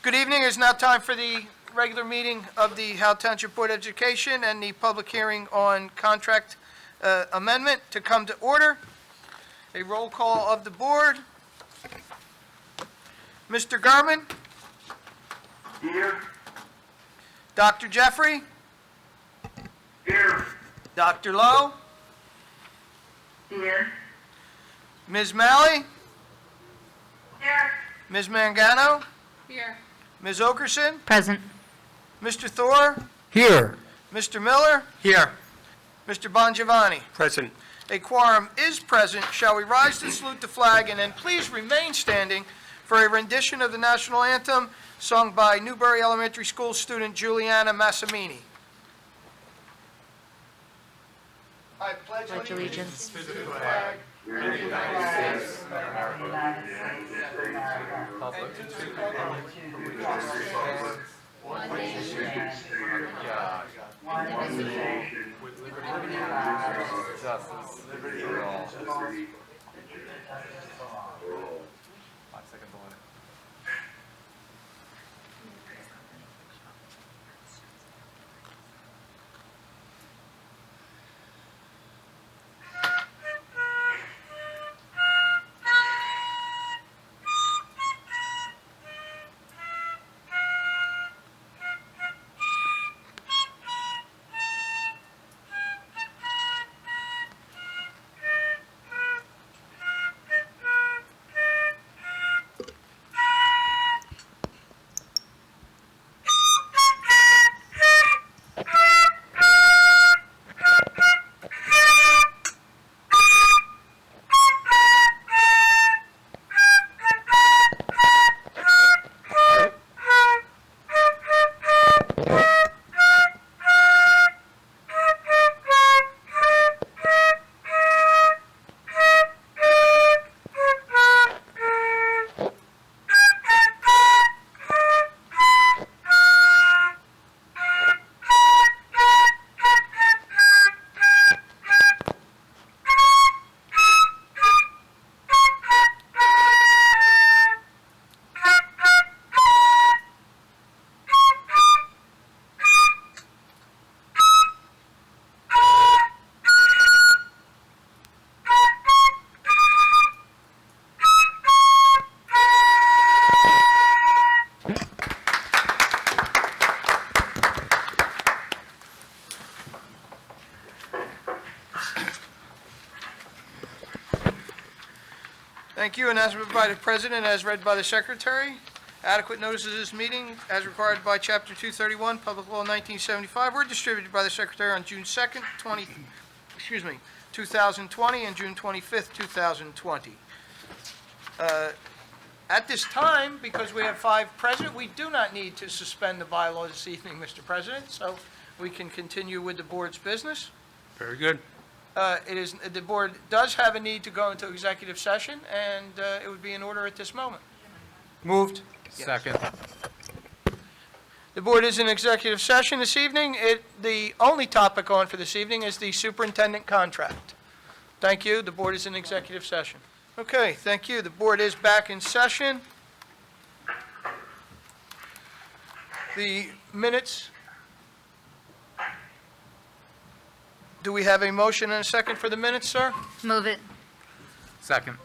Good evening. It is now time for the regular meeting of the Howell Township Board of Education and the public hearing on contract amendment to come to order. A roll call of the board. Mr. Gurman? Here. Dr. Jeffrey? Here. Dr. Lowe? Here. Ms. Malley? Here. Ms. Mangano? Here. Ms. Okerson? Present. Mr. Thor? Here. Mr. Miller? Here. Mr. Bongiovanni? Present. A quorum is present. Shall we rise to salute the flag and then please remain standing for a rendition of the National Anthem sung by Newbury Elementary School student Juliana Massimini. I Pledge allegiance. to the flag of the United States of America, and to the republic One nation, under God, with liberty and justice for all. 5 seconds on it. Thank you, and as read by the President, as read by the Secretary, adequate notice of this meeting, as required by Chapter 231, Public Law 1975, were distributed by the Secretary on June 2nd, 2020, and June 25th, 2020. At this time, because we have 5 present, we do not need to suspend the bylaw this evening, Mr. President, so we can continue with the board's business. Very good. The board does have a need to go into executive session, and it would be in order at this moment. Moved. Yes. Second. The board is in executive session this evening. The only topic on for this evening is the superintendent contract. Thank you. The board is in executive session. Okay, thank you. The board is back in session. The minutes. Do we have a motion and a second for the minutes, sir? Move it. Second.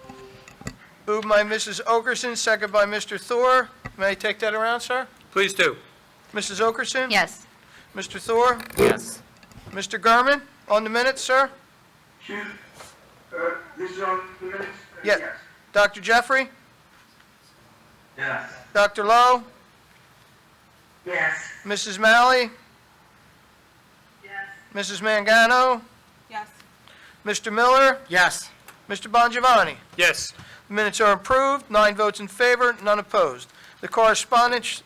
Moved by Mrs. Okerson, second by Mr. Thor. May I take that around, sir? Please do. Mrs. Okerson? Yes. Mr. Thor? Yes. Mr. Gurman, on the minutes, sir? This is on the minutes? Yes. Dr. Jeffrey? Yes. Dr. Lowe? Yes. Mrs. Malley? Yes. Mrs. Mangano? Yes. Mr. Miller? Yes. Mr. Bongiovanni? Yes. The minutes are approved, 9 votes in favor, none opposed. The correspondence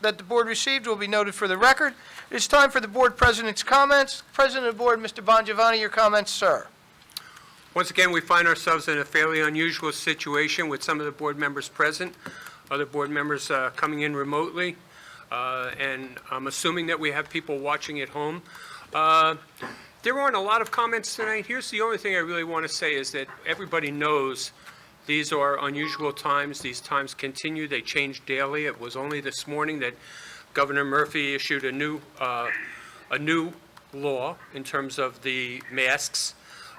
that the board received will be noted for the record. It is time for the board president's comments. President of the board, Mr. Bongiovanni, your comments, sir. Once again, we find ourselves in a fairly unusual situation with some of the board members present, other board members coming in remotely, and I'm assuming that we have people watching at home. There aren't a lot of comments tonight. Here's the only thing I really want to say is that everybody knows These are unusual times. These times continue. They change daily. It was only this morning that Governor Murphy issued a new law in terms of the masks.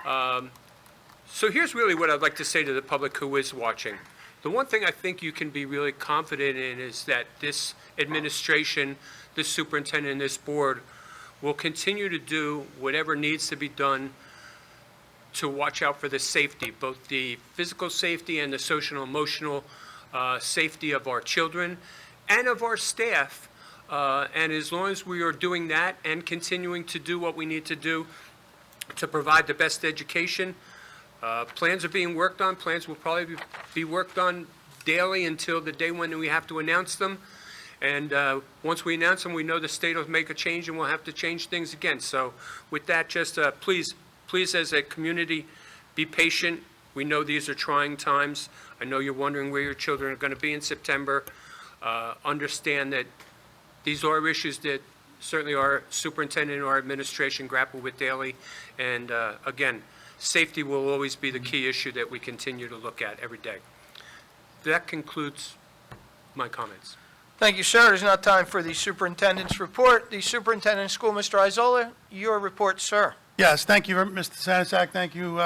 So here's really what I'd like to say to the public who is watching. The one thing I think you can be really confident in is that this administration, this superintendent, and this board will continue to do whatever needs to be done to watch out for the safety, both the physical safety and the social and emotional safety of our children and of our staff. And as long as we are doing that and continuing to do what we need to do to provide the best education, plans are being worked on. Plans will probably be worked on daily until the day when we have to announce them. And once we announce them, we know the state will make a change and we'll have to change things again. So with that, just please as a community, be patient. We know these are trying times. I know you're wondering where your children are going to be in September. Understand that these are issues that certainly our superintendent and our administration grapple with daily. And again, safety will always be the key issue that we continue to look at every day. That concludes my comments. Thank you, sir. It is now time for the superintendent's report. The superintendent of school, Mr. Isola, your report, sir. Yes, thank you, Mr. Sanisak. Thank you,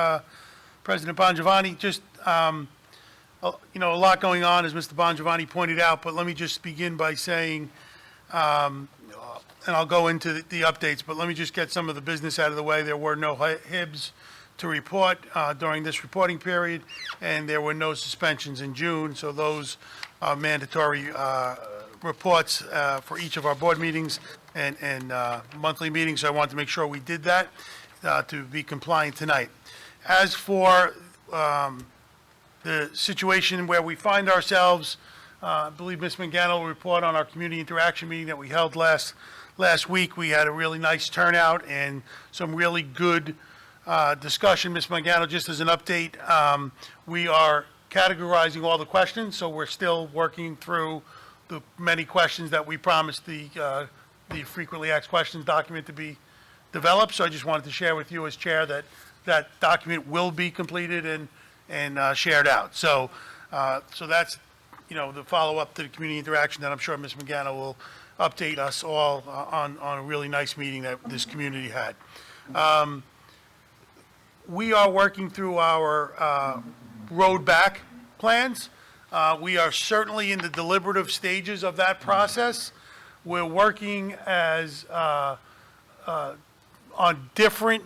President Bongiovanni. Just, a lot going on, as Mr. Bongiovanni pointed out, but let me just begin by saying, and I'll go into the updates, but let me just get some of the business out of the way. There were no HIBs to report during this reporting period, and there were no suspensions in June, so those are mandatory reports for each of our board meetings and monthly meetings. So I wanted to make sure we did that to be compliant tonight. As for the situation where we find ourselves, I believe Ms. Mangano will report on our community interaction meeting that we held last week. We had a really nice turnout and some really good discussion. Ms. Mangano, just as an update, we are categorizing all the questions, so we're still working through the many questions that we promised the frequently asked questions document to be developed. So I just wanted to share with you as chair that that document will be completed and shared out. So that's, the follow-up to the community interaction that I'm sure Ms. Mangano will update us all on a really nice meeting that this community had. We are working through our road back plans. We are certainly in the deliberative stages of that process. We're working on different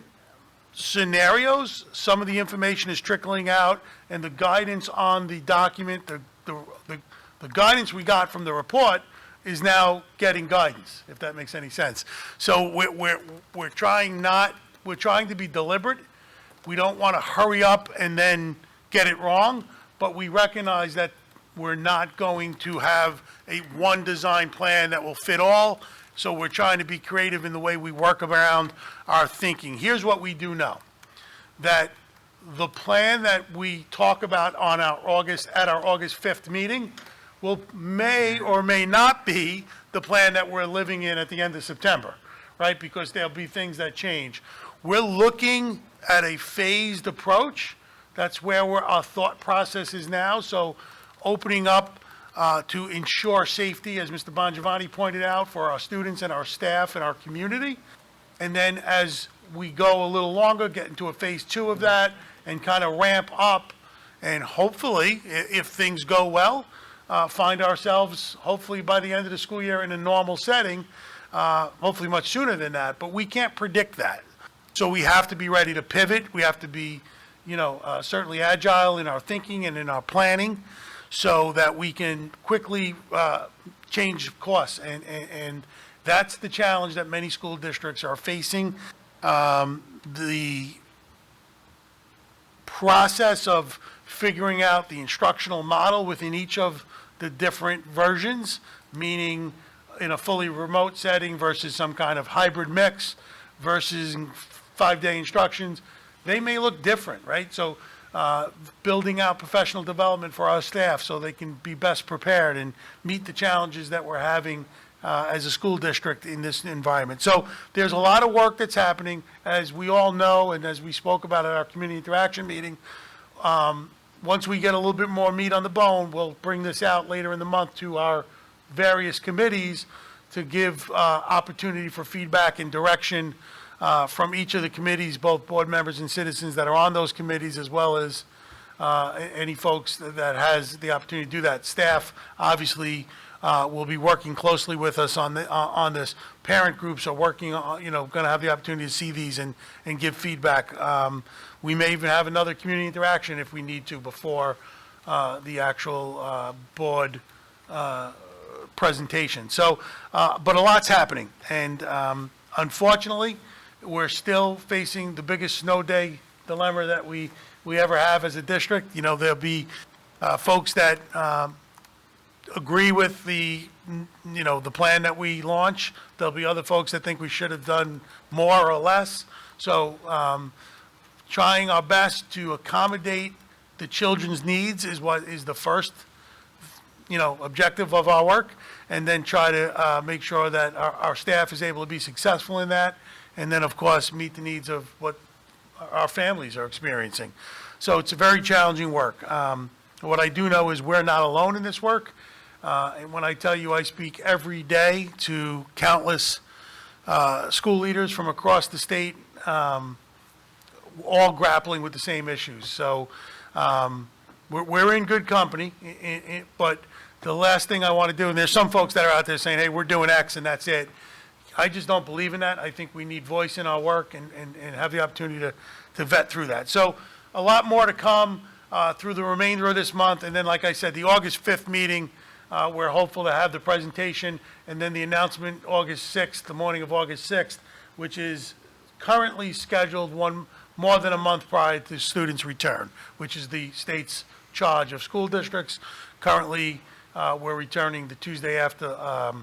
scenarios. Some of the information is trickling out, and the guidance on the document, the guidance we got from the report is now getting guidance, if that makes any sense. So we're trying to be deliberate. We don't want to hurry up and then get it wrong, but we recognize that we're not going to have one design plan that will fit all. So we're trying to be creative in the way we work around our thinking. Here's what we do know, that the plan that we talk about on our August 5th meeting may or may not be the plan that we're living in at the end of September, right? Because there'll be things that change. We're looking at a phased approach. That's where our thought process is now. So opening up to ensure safety, as Mr. Bongiovanni pointed out, for our students and our staff and our community. And then as we go a little longer, get into a phase 2 of that and kind of ramp up, and hopefully, if things go well, find ourselves, hopefully by the end of the school year, in a normal setting, hopefully much sooner than that. But we can't predict that. So we have to be ready to pivot. We have to be, certainly agile in our thinking and in our planning, so that we can quickly change course. And that's the challenge that many school districts are facing. The process of figuring out the instructional model within each of the different versions, meaning in a fully remote setting versus some kind of hybrid mix versus 5-day instructions, they may look different, right? So building out professional development for our staff so they can be best prepared and meet the challenges that we're having as a school district in this environment. So there's a lot of work that's happening, as we all know, and as we spoke about at our community interaction meeting. once we get a little bit more meat on the bone, we'll bring this out later in the month to our various committees to give opportunity for feedback and direction from each of the committees, both board members and citizens that are on those committees, as well as any folks that has the opportunity to do that. Staff, obviously, will be working closely with us on this. Parent groups are working, going to have the opportunity to see these and give feedback. We may even have another community interaction if we need to before the actual board presentation. So, but a lot's happening, and unfortunately, we're still facing the biggest snow day dilemma that we ever have as a district. There'll be folks that agree with the plan that we launch. There'll be other folks that think we should have done more or less. So trying our best to accommodate the children's needs is what is the first, objective of our work, and then try to make sure that our staff is able to be successful in that, and then, of course, meet the needs of what our families are experiencing. So it's a very challenging work. What I do know is we're not alone in this work. And when I tell you I speak every day to countless school leaders from across the state, all grappling with the same issues. So we're in good company, but the last thing I want to do, and there's some folks that are out there saying, hey, we're doing X and that's it. I just don't believe in that. I think we need voice in our work and have the opportunity to vet through that. So a lot more to come through the remainder of this month. And then, like I said, the August 5th meeting, we're hopeful to have the presentation and then the announcement August 6th, the morning of August 6th, which is currently scheduled more than a month prior to students' return, which is the state's charge of school districts. Currently, we're returning the Tuesday after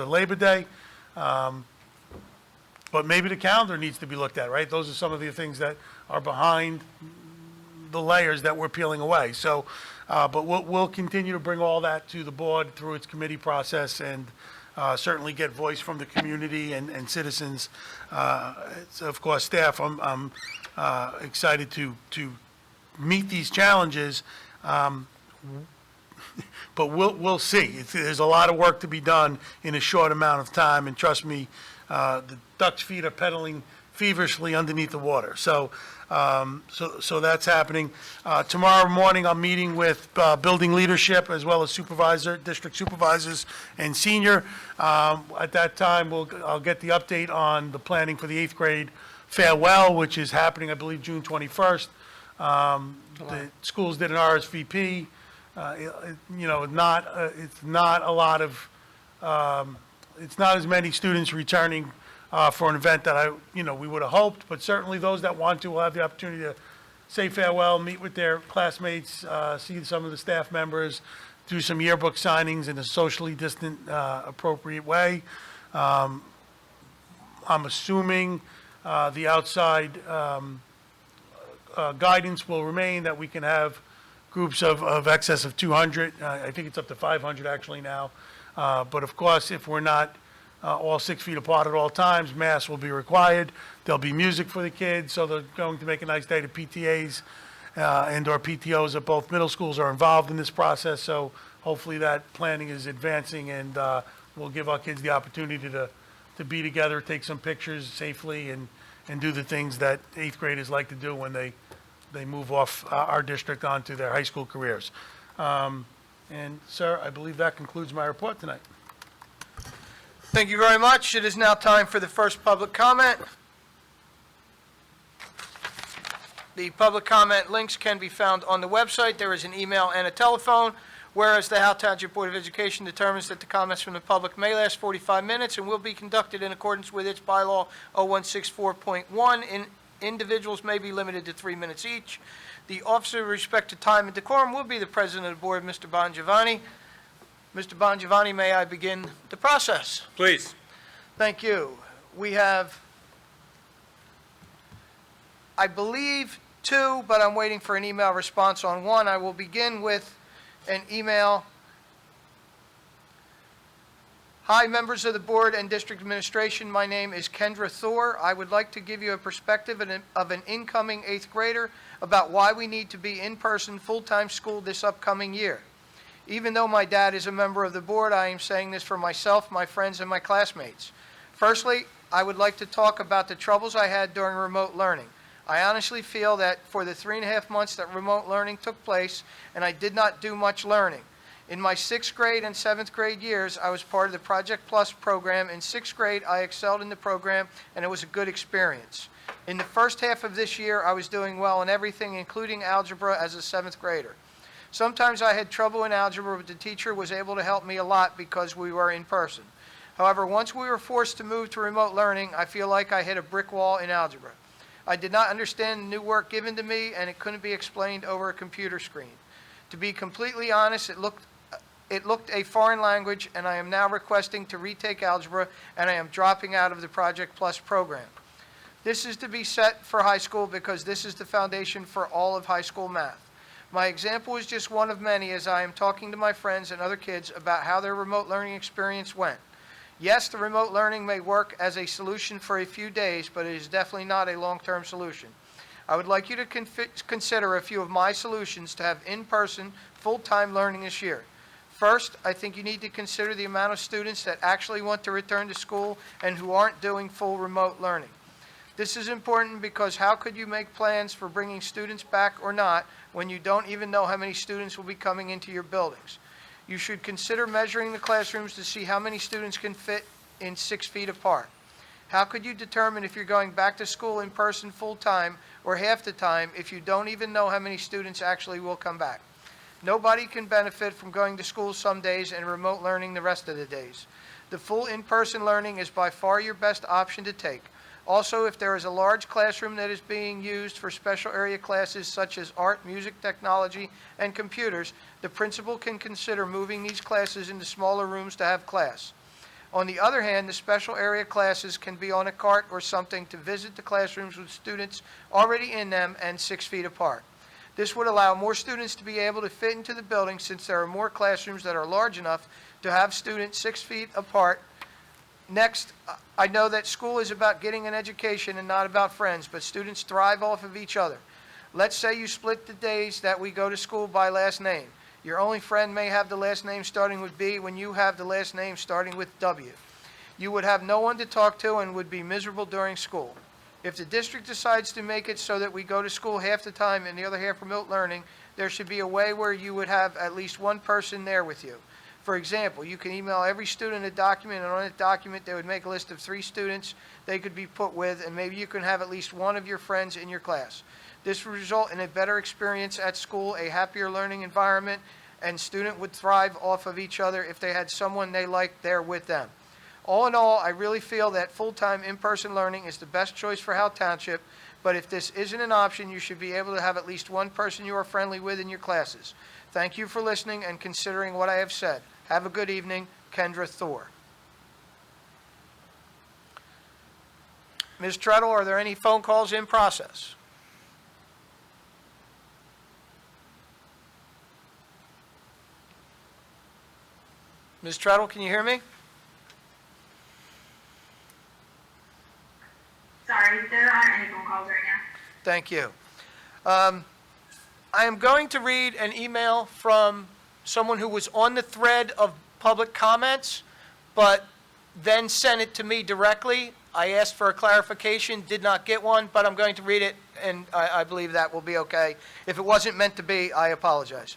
Labor Day. But maybe the calendar needs to be looked at, right? Those are some of the things that are behind the layers that we're peeling away. So, but we'll continue to bring all that to the board through its committee process and certainly get voice from the community and citizens. So of course, staff, I'm excited to meet these challenges. But we'll see. There's a lot of work to be done in a short amount of time, and trust me, the duck's feet are pedaling feverishly underneath the water. So that's happening. Tomorrow morning, I'm meeting with building leadership as well as district supervisors and senior. At that time, I'll get the update on the planning for the 8th grade farewell, which is happening, I believe, June 21st. The schools did an RSVP. It's not a lot of, it's not as many students returning for an event that we would have hoped, but certainly those that want to will have the opportunity to say farewell, meet with their classmates, see some of the staff members, do some yearbook signings in a socially distant, appropriate way. I'm assuming the outside guidance will remain that we can have groups of excess of 200. I think it's up to 500 actually now. But of course, if we're not all 6 feet apart at all times, masks will be required. There'll be music for the kids, so they're going to make a nice day. The PTAs and/or PTOs at both middle schools are involved in this process, so hopefully that planning is advancing, and we'll give our kids the opportunity to be together, take some pictures safely, and do the things that 8th graders like to do when they move off our district onto their high school careers. And, sir, I believe that concludes my report tonight. Thank you very much. It is now time for the first public comment. The public comment links can be found on the website. There is an email and a telephone. Whereas the Howell Township Board of Education determines that the comments from the public may last 45 minutes and will be conducted in accordance with its bylaw 0164.1, individuals may be limited to 3 minutes each. The officer with respect to time and decorum will be the president of the board, Mr. Bongiovanni. Mr. Bongiovanni, may I begin the process? Please. Thank you. We have, I believe, 2, but I'm waiting for an email response on 1. I will begin with an email Hi, members of the board and district administration. My name is Kendra Thor. I would like to give you a perspective of an incoming 8th grader about why we need to be in-person full-time school this upcoming year. Even though my dad is a member of the board, I am saying this for myself, my friends, and my classmates. Firstly, I would like to talk about the troubles I had during remote learning. I honestly feel that for the 3.5 months that remote learning took place, and I did not do much learning. In my 6th grade and 7th grade years, I was part of the Project Plus program. In 6th grade, I excelled in the program, and it was a good experience. In the first half of this year, I was doing well in everything, including algebra as a 7th grader. Sometimes I had trouble in algebra, but the teacher was able to help me a lot because we were in person. However, once we were forced to move to remote learning, I feel like I hit a brick wall in algebra. I did not understand the new work given to me, and it couldn't be explained over a computer screen. To be completely honest, it looked a foreign language, and I am now requesting to retake algebra, and I am dropping out of the Project Plus program. This is to be set for high school because this is the foundation for all of high school math. My example is just one of many as I am talking to my friends and other kids about how their remote learning experience went. Yes, the remote learning may work as a solution for a few days, but it is definitely not a long-term solution. I would like you to consider a few of my solutions to have in-person, full-time learning this year. First, I think you need to consider the amount of students that actually want to return to school and who aren't doing full remote learning. This is important because how could you make plans for bringing students back or not when you don't even know how many students will be coming into your buildings? You should consider measuring the classrooms to see how many students can fit in 6 feet apart. How could you determine if you're going back to school in person full-time or half the time if you don't even know how many students actually will come back? Nobody can benefit from going to school some days and remote learning the rest of the days. The full in-person learning is by far your best option to take. Also, if there is a large classroom that is being used for special area classes such as art, music, technology, and computers, the principal can consider moving these classes into smaller rooms to have class. On the other hand, the special area classes can be on a cart or something to visit the classrooms with students already in them and 6 feet apart. This would allow more students to be able to fit into the building since there are more classrooms that are large enough to have students 6 feet apart. Next, I know that school is about getting an education and not about friends, but students thrive off of each other. Let's say you split the days that we go to school by last name. Your only friend may have the last name starting with B when you have the last name starting with W. You would have no one to talk to and would be miserable during school. If the district decides to make it so that we go to school half the time and the other half remote learning, there should be a way where you would have at least one person there with you. For example, you can email every student a document, and on that document, they would make a list of 3 students they could be put with, and maybe you can have at least one of your friends in your class. This would result in a better experience at school, a happier learning environment, and students would thrive off of each other if they had someone they liked there with them. All in all, I really feel that full-time in-person learning is the best choice for Howell Township, but if this isn't an option, you should be able to have at least one person you are friendly with in your classes. Thank you for listening and considering what I have said. Have a good evening, Kendra Thor. Ms. Treadle, are there any phone calls in process? Ms. Treadle, can you hear me? Sorry, there aren't any phone calls right now. Thank you. I am going to read an email from someone who was on the thread of public comments, but then sent it to me directly. I asked for a clarification, did not get one, but I'm going to read it, and I believe that will be okay. If it wasn't meant to be, I apologize.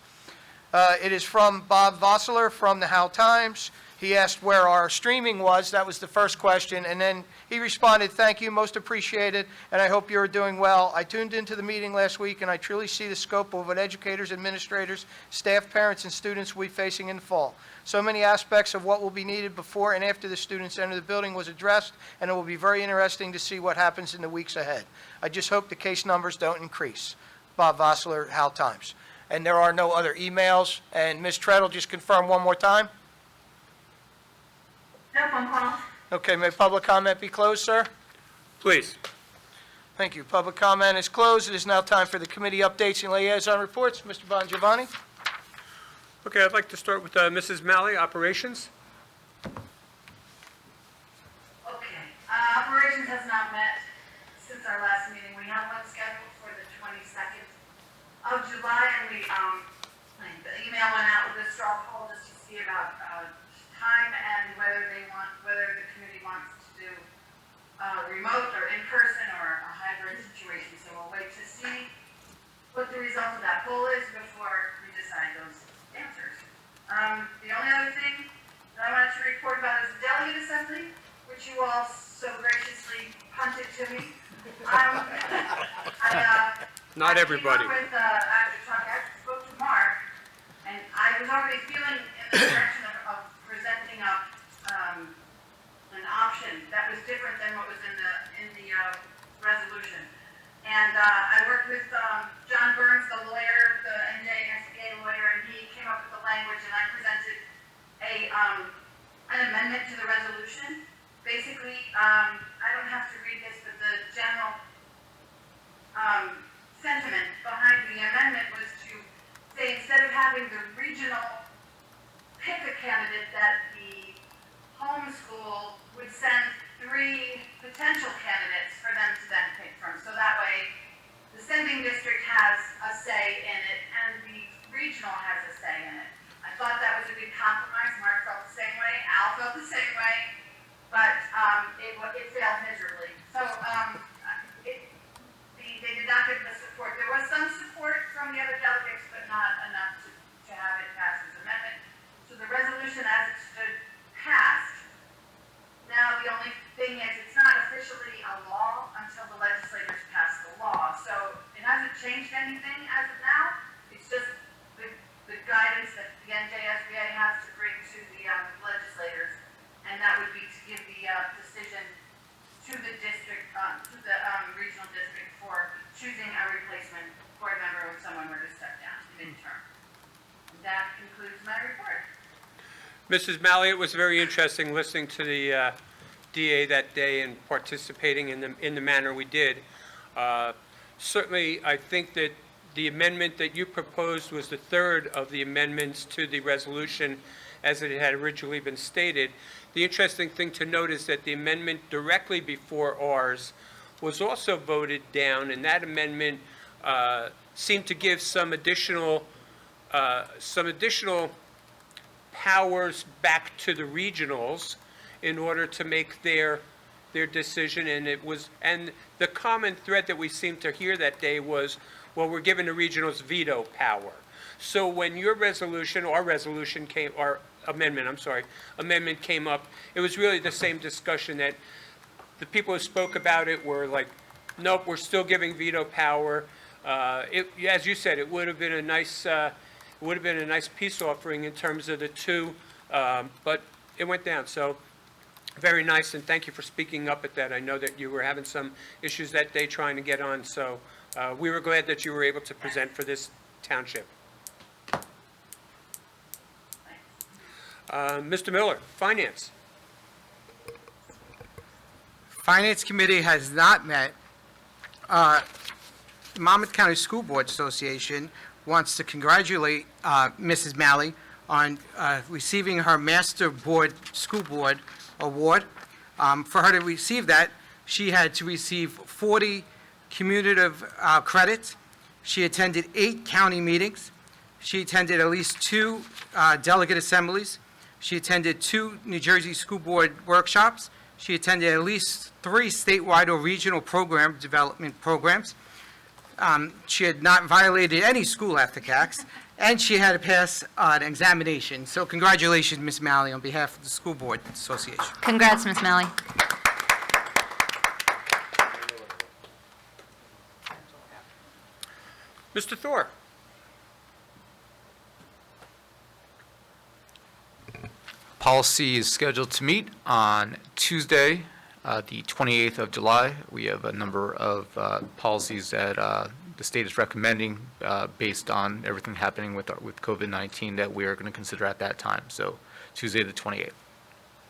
It is from Bob Vossler from the Howell Times. He asked where our streaming was. That was the first question. And then he responded, "Thank you, most appreciated, and I hope you are doing well. I tuned into the meeting last week, and I truly see the scope of what educators, administrators, staff, parents, and students will be facing in the fall. So many aspects of what will be needed before and after the students enter the building was addressed, and it will be very interesting to see what happens in the weeks ahead. I just hope the case numbers don't increase." Bob Vossler, Howell Times. And there are no other emails. And Ms. Treadle, just confirm one more time. No phone calls. Okay, may public comment be closed, sir? Please. Thank you. Public comment is closed. It is now time for the committee updates and liaison reports. Mr. Bongiovanni? Okay, I'd like to start with Mrs. Malley, Operations. of July, and the email went out with a straw poll just to see about time and whether the community wants to do remote or in person or a hybrid situation. So we'll wait to see what the result of that poll is before we decide those answers. The only other thing that I wanted to report about is the delegate assembly, which you all so graciously punted to me. Not everybody. I spoke to Mark, and I was already feeling in the direction of presenting up an option that was different than what was in the resolution. And I worked with John Burns, the lawyer, the NJSBA lawyer, and he came up with the language, and I presented an amendment to the resolution. Basically, I don't have to read this, but the general sentiment behind the amendment was to say, instead of having the regional pick a candidate, that the homeschool would send 3 potential candidates for them to then pick from. So that way, the sending district has a say in it, and the regional has a say in it. I thought that was a good compromise. Mark felt the same way. Al felt the same way. But it failed miserably. So they did not get the support. There was some support from the other delegates, but not enough to have it pass as amendment. So the resolution as it stood passed. Now the only thing is it's not officially a law until the legislators pass the law. So it hasn't changed anything as of now. It's just the guidance that the NJSBA has to bring to the legislators. And that would be to give the decision to the district, to the regional district for choosing a replacement board member when someone were to step down midterm. And that concludes my report. Mrs. Malley, it was very interesting listening to the DA that day and participating in the manner we did. Certainly, I think that the amendment that you proposed was the third of the amendments to the resolution as it had originally been stated. The interesting thing to note is that the amendment directly before ours was also voted down, and that amendment seemed to give some additional powers back to the regionals in order to make their decision. And the common thread that we seemed to hear that day was, well, we're giving the regionals veto power. So when your resolution, amendment came up, it was really the same discussion, that the people who spoke about it were like, nope, we're still giving veto power. As you said, it would have been a nice peace offering in terms of the two, but it went down. So very nice, and thank you for speaking up at that. I know that you were having some issues that day trying to get on, so we were glad that you were able to present for this township. Mr. Miller, Finance. Finance Committee has not met. Monmouth County School Board Association wants to congratulate Mrs. Malley on receiving her Master School Board Award. For her to receive that, she had to receive 40 cumulative credits. She attended 8 county meetings. She attended at least 2 delegate assemblies. She attended 2 New Jersey School Board workshops. She attended at least 3 statewide or regional program development programs. She had not violated any school ethic acts, and she had to pass an examination. So congratulations, Ms. Malley, on behalf of the School Board Association. Congrats, Ms. Malley. Mr. Thor. Policy is scheduled to meet on Tuesday, the 28th of July. We have a number of policies that the state is recommending based on everything happening with COVID-19 that we are going to consider at that time. So Tuesday, the 28th.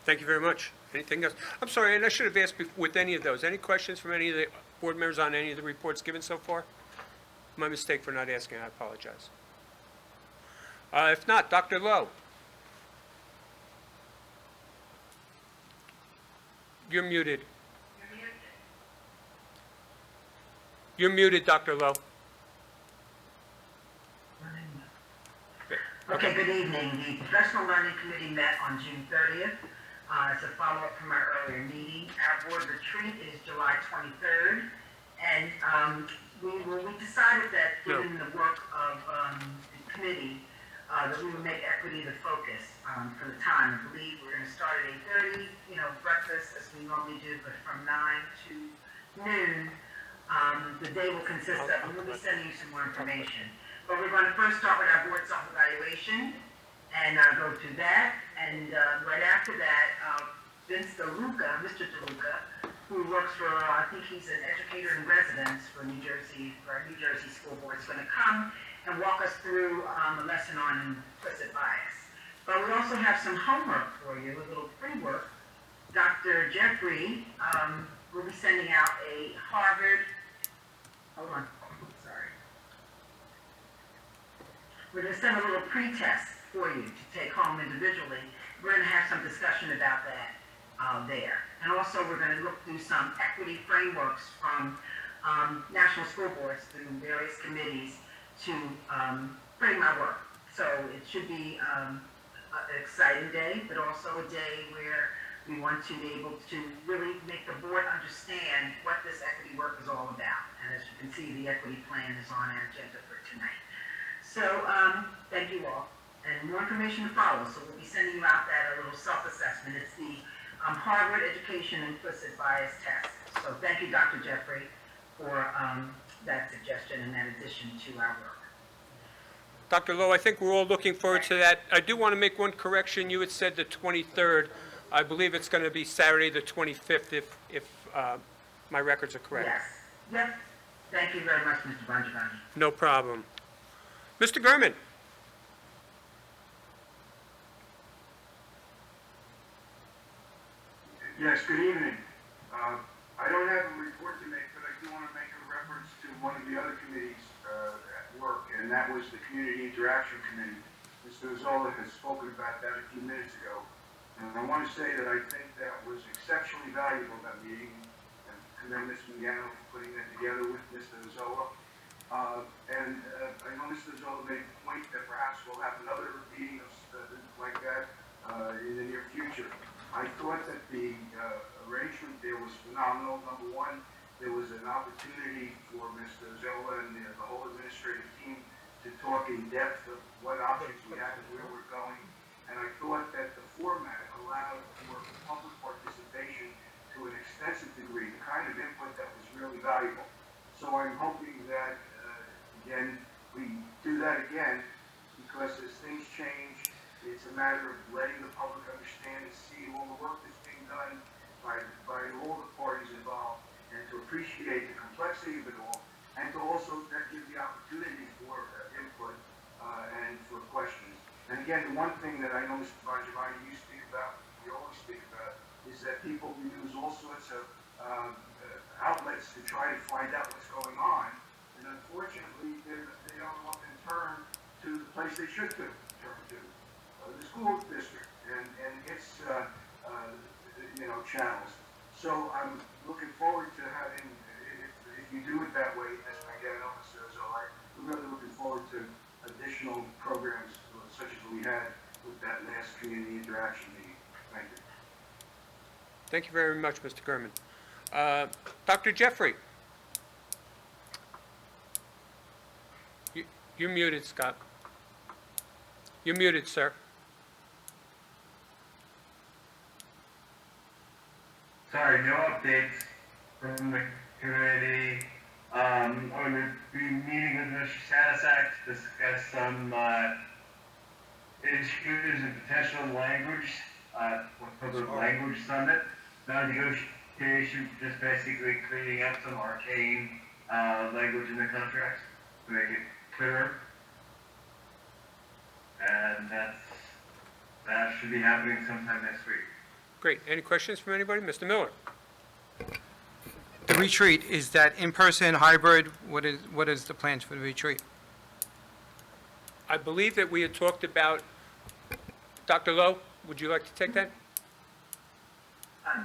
Thank you very much. Anything else? I'm sorry, and I should have asked with any of those. Any questions from any of the board members on any of the reports given so far? My mistake for not asking, I apologize. If not, Dr. Lowe. You're muted. You're muted, Dr. Lowe. Okay, good evening. The Professional Learning Committee met on June 30th. It's a follow-up from our earlier meeting. Our board retreat is July 23rd. And we decided that given the work of the committee, that we would make equity the focus for the time. I believe we're going to start at 8:30, breakfast as we normally do, but from 9 to noon, the day will consist of, and we'll be sending you some more information. But we're going to first start with our board self-evaluation and go through that. And right after that, Mr. DeLuca, who works for, I think he's an educator in residence for New Jersey School Board, is going to come and walk us through a lesson on implicit bias. But we also have some homework for you, a little pre-work. Dr. Jeffrey will be sending out a Harvard, hold on, sorry. We're going to send a little pre-test for you to take home individually. We're going to have some discussion about that there. And also we're going to look through some equity frameworks from national school boards through various committees to frame our work. So it should be an exciting day, but also a day where we want to be able to really make the board understand what this equity work is all about. And as you can see, the equity plan is on our agenda for tonight. So thank you all. And more information to follow. So we'll be sending you out that little self-assessment. It's the Harvard Education Implicit Bias Test. So thank you, Dr. Jeffrey, for that suggestion and that addition to our work. Dr. Lowe, I think we're all looking forward to that. I do want to make one correction. You had said the 23rd. I believe it's going to be Saturday the 25th if my records are correct. Yes. Yep. Thank you very much, Mr. Bongiovanni. No problem. Mr. Gurman? Yes, good evening. I don't have a report to make, but I do want to make a reference to one of the other committees at work, and that was the Community Interaction Committee. Mr. Zola has spoken about that a few minutes ago. And I want to say that I think that was exceptionally valuable, that meeting, and commend Ms. Miano for putting that together with Mr. Zola. I know Mr. Zola made the point that perhaps we'll have another meeting like that in the near future. I thought that the arrangement there was phenomenal. Number one, there was an opportunity for Mr. Zola and the whole administrative team to talk in depth of what options we have and where we're going. And I thought that the format allowed for public participation to an extensive degree, the kind of input that was really valuable. So I'm hoping that, again, we do that again, because as things change, it's a matter of letting the public understand and see all the work that's being done by all the parties involved, and to appreciate the complexity of it all, and to also give the opportunity for input and for questions. And again, the one thing that I know, Mr. Bongiovanni, you speak about, we always speak about, is that people use all sorts of outlets to try to find out what's going on, and unfortunately, they don't often turn to the place they should turn to, the school district and its channels. So I'm looking forward to having, if you do it that way, as again, I'm really looking forward to additional programs such as we had with that last community interaction meeting. Thank you. Thank you very much, Mr. Gurman. Dr. Jeffrey? You're muted, Scott. You're muted, sir. Sorry, no updates from the committee. I'm going to be meeting with Mr. Sanasak to discuss some issues and potential language, public language summit. Non-negotiation, just basically cleaning up some arcane language in the contracts to make it clearer. And that should be happening sometime next week. Great. Any questions from anybody? Mr. Miller? The retreat, is that in-person, hybrid? What is the plans for the retreat? I believe that we had talked about, Dr. Lowe, would you like to take that?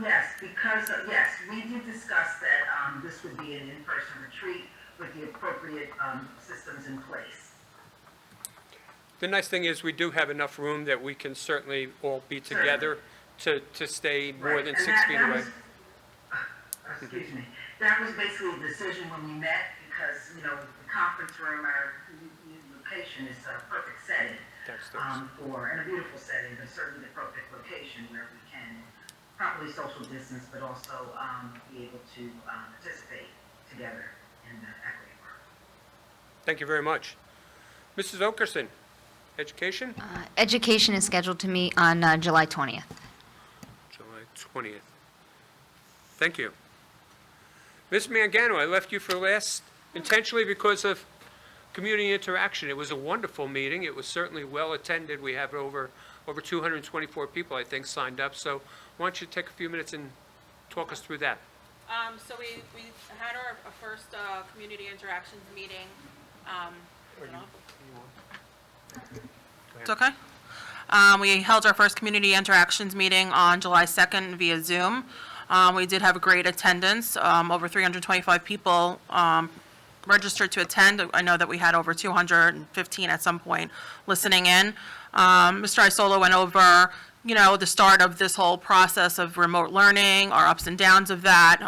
Yes, because, yes, we did discuss that this would be an in-person retreat with the appropriate systems in place. The nice thing is, we do have enough room that we can certainly all be together to stay more Right, than and 6 feet that away. was- Excuse me, that was basically the decision when we met, because, you know, the conference room, our location is a perfect setting. Downstairs. And a beautiful setting, but certainly the perfect location where we can properly social distance, but also, be able to, participate together in the equity work. Thank you very much. Mrs. Okerson, education? Education is scheduled to meet on July 20th. July 20th. Thank you. Ms. Mangano, I left you for last intentionally because of community interaction. It was a wonderful meeting. It was certainly well-attended. We have over 224 people, I think, signed up. So why don't you take a few minutes and talk us through that? So we had our first community interactions meeting. It's okay. We held our first community interactions meeting on July 2nd via Zoom. We did have a great attendance, over 325 people registered to attend. I know that we had over 215 at some point listening in. Mr. Isola went over, you know, the start of this whole process of remote learning, our ups and downs of that,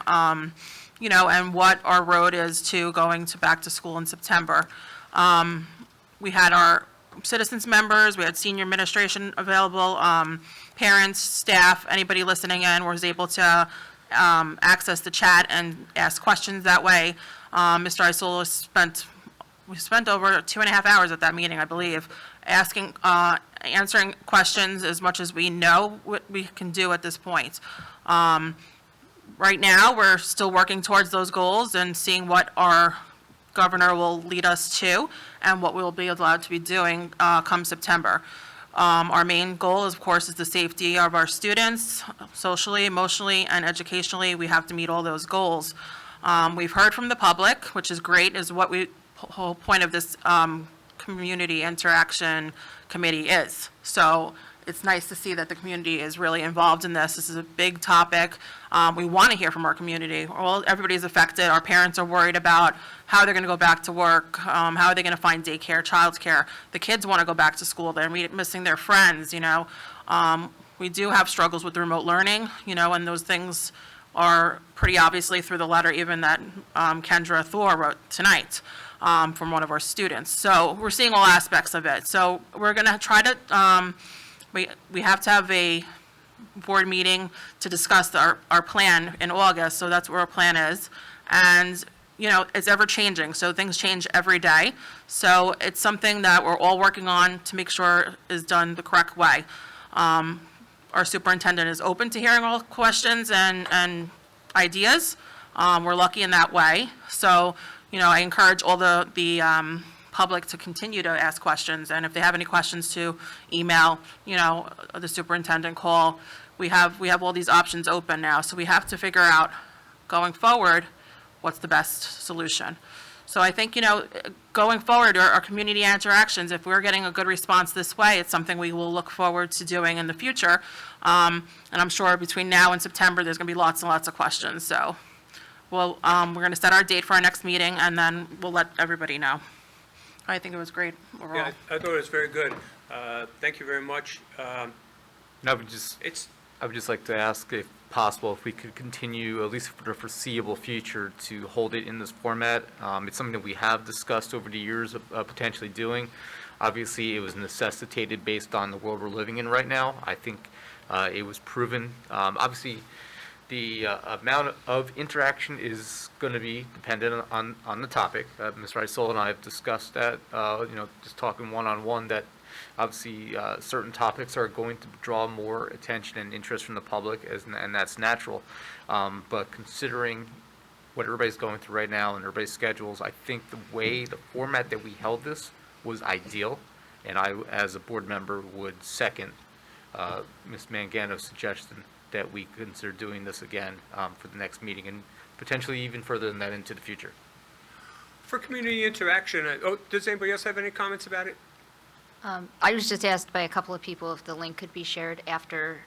you know, and what our road is to going to back to school in September. We had our citizens members, we had senior administration available, parents, staff, anybody listening in was able to access the chat and ask questions that way. Mr. Isola we spent over 2.5 hours at that meeting, I believe, answering questions as much as we know what we can do at this point. Right now, we're still working towards those goals and seeing what our governor will lead us to and what we'll be allowed to be doing come September. Our main goal, of course, is the safety of our students, socially, emotionally, and educationally. We have to meet all those goals. We've heard from the public, which is great, is what whole point of this community interaction committee is. So it's nice to see that the community is really involved in this. This is a big topic. We want to hear from our community. Well, everybody's affected. Our parents are worried about how they're going to go back to work, how are they going to find daycare, childcare. The kids want to go back to school. They're missing their friends, you know. We do have struggles with remote learning, you know, and those things are pretty obviously through the letter even that Kendra Thor wrote tonight from one of our students. So we're seeing all aspects of it. So we're going to try to, we have to have a board meeting to discuss our plan in August, so that's where our plan is. And, you know, it's ever changing, so things change every day. So it's something that we're all working on to make sure is done the correct way. Our superintendent is open to hearing all questions and ideas. We're lucky in that way. So, you know, I encourage all the public to continue to ask questions, and if they have any questions to email, you know, the superintendent, call. We have all these options open now, so we have to figure out, going forward, what's the best solution. So I think, you know, going forward, our community interactions, if we're getting a good response this way, it's something we will look forward to doing in the future. And I'm sure between now and September, there's going to be lots and lots of questions. So we're going to set our date for our next meeting, and then we'll let everybody know. I think it was great overall. Yeah, I thought it was very good. Thank you very much. And I would just like to ask, if possible, if we could continue, at least for the foreseeable future, to hold it in this format. It's something that we have discussed over the years of potentially doing. Obviously, it was necessitated based on the world we're living in right now. I think it was proven. Obviously, the amount of interaction is going to be dependent on the topic. Mr. Isola and I have discussed that, you know, just talking one-on-one, that obviously certain topics are going to draw more attention and interest from the public, and that's natural. But considering what everybody's going through right now and everybody's schedules, I think the format that we held this was ideal, and I, as a board member, would second Ms. Mangano's suggestion that we consider doing this again for the next meeting, and potentially even further than that into the future. For community interaction, does anybody else have any comments about it? I was just asked by a couple of people if the link could be shared after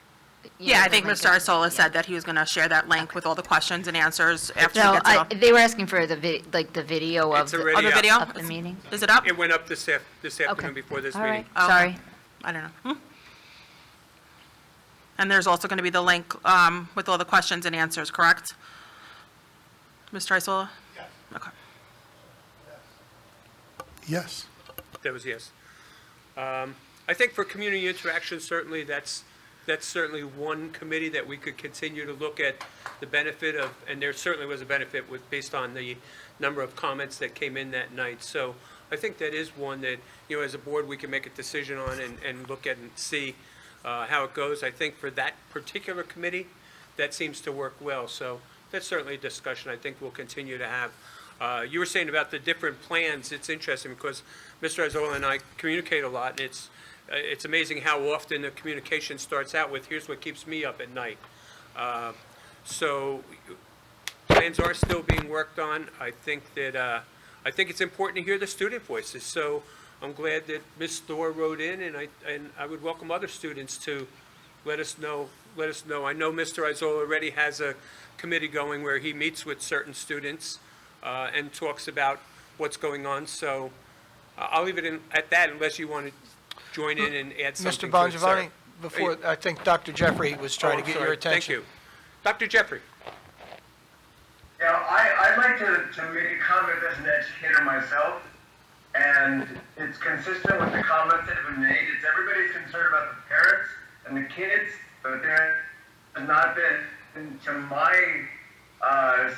Yeah, I think the link Mr. is- Isola yeah. said that he was going to share that link with all the questions and answers after he No, gets it up. they were asking for the the video of It's already Other up. video? of the meeting. Is it up? It went up this afternoon Okay. before this All meeting. right, sorry. I don't know. And there's also going to be the link with all the questions and answers, correct? Mr. Isola? Yes. Okay. Yes. That was yes. I think for community interaction, certainly, that's certainly one committee that we could continue to look at the benefit of, and there certainly was a benefit based on the number of comments that came in that night. So I think that is one that, as a board, we can make a decision on and look at and see how it goes. I think for that particular committee, that seems to work well. So that's certainly a discussion I think we'll continue to have. You were saying about the different plans. It's interesting because Mr. Isola and I communicate a lot, and it's amazing how often the communication starts out with, here's what keeps me up at night. So plans are still being worked on. I think it's important to hear the student voices. So I'm glad that Ms. Thor wrote in, and I would welcome other students to let us know. I know Mr. Isola already has a committee going where he meets with certain students and talks about what's going on. So I'll leave it at that unless you want to join in and add something Mr. to it, sir. Bongiovanni, before, I think Dr. Jeffrey was trying to get your attention. Thank you. Dr. Jeffrey. Yeah, I'd like to make a comment as an educator myself, and it's consistent with the comments that have been made. It's everybody's concerned about the parents and the kids, but there has not been, to my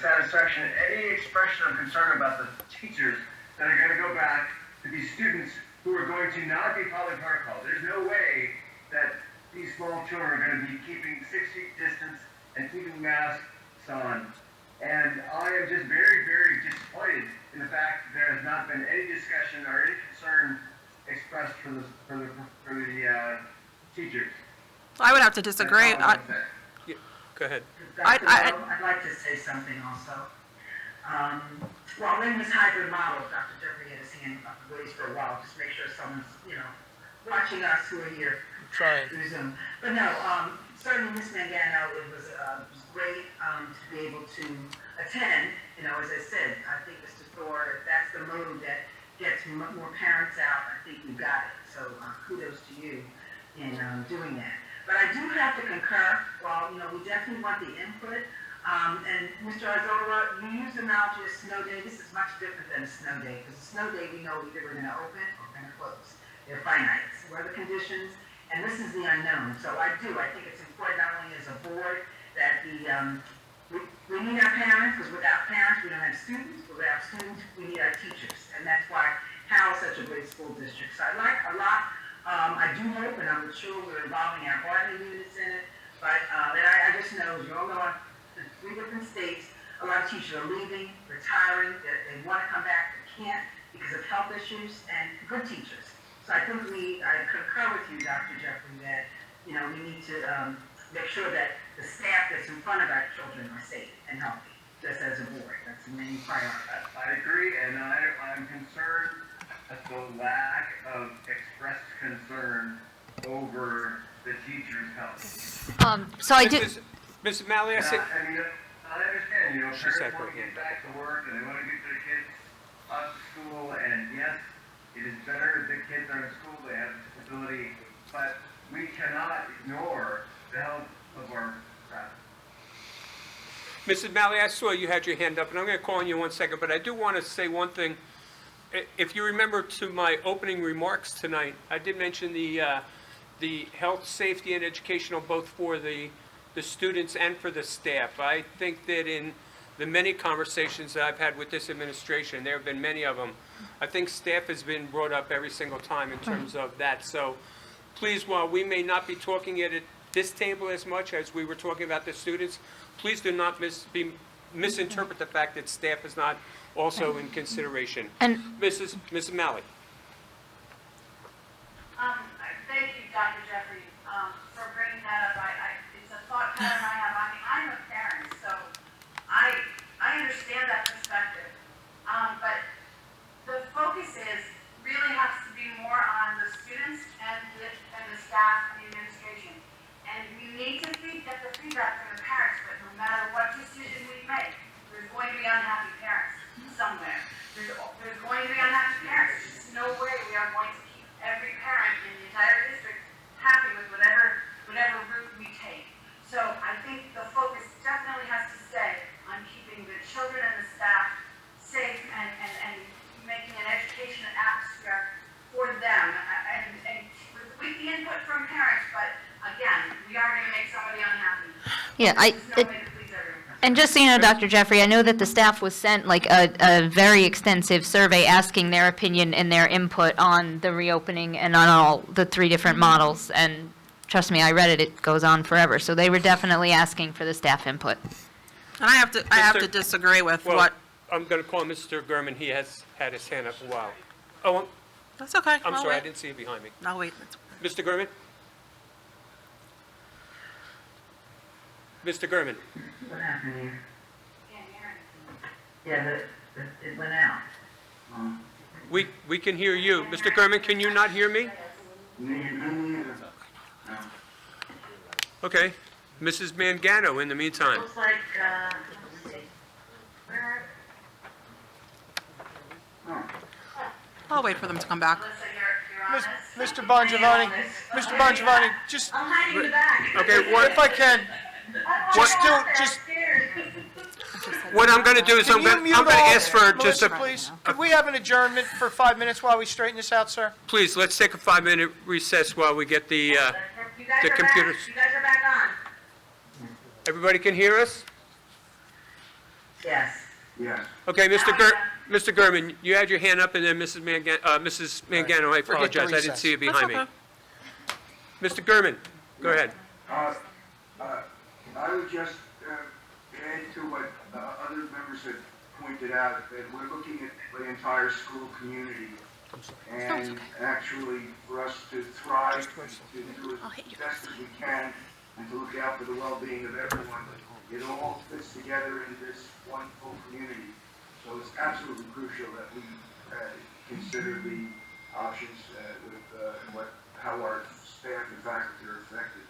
satisfaction, any expression of concern about the teachers that are going to go back to these students who are going to not be following protocol. There's no way that these small children are going to be keeping 6 feet distance and keeping masks on. And I am just very, very disappointed in the fact that there has not been any discussion or any concern expressed for the teachers. I would have to disagree. That's all I'm gonna say. Go ahead. Dr. Bell, I'd like to say something also. Well, in this hybrid model, Dr. Jeffrey had his hand up raised for a while, just make sure someone's, watching us who are here Trying. through Zoom. But no, certainly Ms. Mangano, it was great to be able to attend. As I said, I think Mr. Thor, if that's the mode that gets more parents out, I think we got it. So kudos to you in doing that. But I do have to concur, while, we definitely want the input. And Mr. Isola, you used the analogy of snow day. This is much different than a snow day, because a snow day, we know either we're going to open or we're going to close. They're finite. Weather conditions, and this is the unknown. So I think it's important not only as a board that we need our parents, because without parents, we don't have students. Without students, we need our teachers. And that's why Howell is such a great school district. So I like a lot. I do hope, and I'm sure we're involving our bargaining units in it, but I just know, as you all know, in 3 different states, a lot of teachers are leaving, retiring, they want to come back, they can't because of health issues, and good teachers. So I think I concur with you, Dr. Jeffrey, that, we need to make sure that the staff that's in front of our children are safe and healthy, just as a board. That's the main priority. I agree, and I'm concerned at the lack of expressed concern over the teachers' health. So I did, Mrs. Malley, I said, I mean, I understand, She said parents want to her hand get back to work and they want to get their kids off to school, and yes, it is better if the kids are in school, they have stability, but we cannot ignore the health of our staff. Mrs. Malley, I saw you had your hand up, and I'm going to call on you in 1 second, but I do want to say one thing. If you remember to my opening remarks tonight, I did mention the health, safety, and educational, both for the students and for the staff. I think that in the many conversations that I've had with this administration, there have been many of them, I think staff has been brought up every single time in terms of that. So please, while we may not be talking at this table as much as we were talking about the students, please do not misinterpret the fact that staff is not also in consideration. And- Mrs. Malley. Thank you, Dr. Jeffrey, for bringing that up. It's a thought pattern I have. I mean, I'm a parent, so I understand that perspective. But the focus really has to be more on the students and the staff and the administration. And you need to Yeah, There's no way to please everyone. and just so you know, Dr. Jeffrey, I know that the staff was sent like a very extensive survey asking their opinion and their input on the reopening and on all the 3 different models. And trust me, I read it, it goes on forever. So they were definitely asking for the staff input. And I have to Mr. disagree with Well, what, I'm going to call Mr. Gurman. He has had his hand up a while. Oh, that's okay. I'm I'll sorry, I wait. didn't see you behind me. I'll wait. Mr. Gurman? Mr. Gurman? What happened here? Yeah, it went out. We can hear you. Mr. Gurman, can you not hear me? Okay. Mrs. Mangano, in the meantime. Looks like, let's see. Where? I'll wait for them to come back. Melissa, you're on this. Mr. Bongiovanni, Mr. Bongiovanni, just, I'm hiding in the back. Okay, what, if I can, just do, just, what I'm going to do is I'm can you going mute to all? ask for just Melissa, a, please? Could we have an adjournment for 5 minutes while we straighten this out, sir? please, let's take a 5-minute recess while we get the, You guys the are computers. back. You guys are back on. everybody can hear us? Yes. Yes. Okay, Mr. Gurman, you had your hand up, and then Mrs. Mangano, I apologize, I didn't recess. see you behind me. That's Mr. Gurman, go ahead. I would just add to what other members have pointed out, that we're looking at the entire school community. And actually, for us to thrive, to do as best as we can, and to look out for the well-being of everyone, it all fits together in this one full community. So it's absolutely crucial that we consider the options with how our staff and faculty are affected.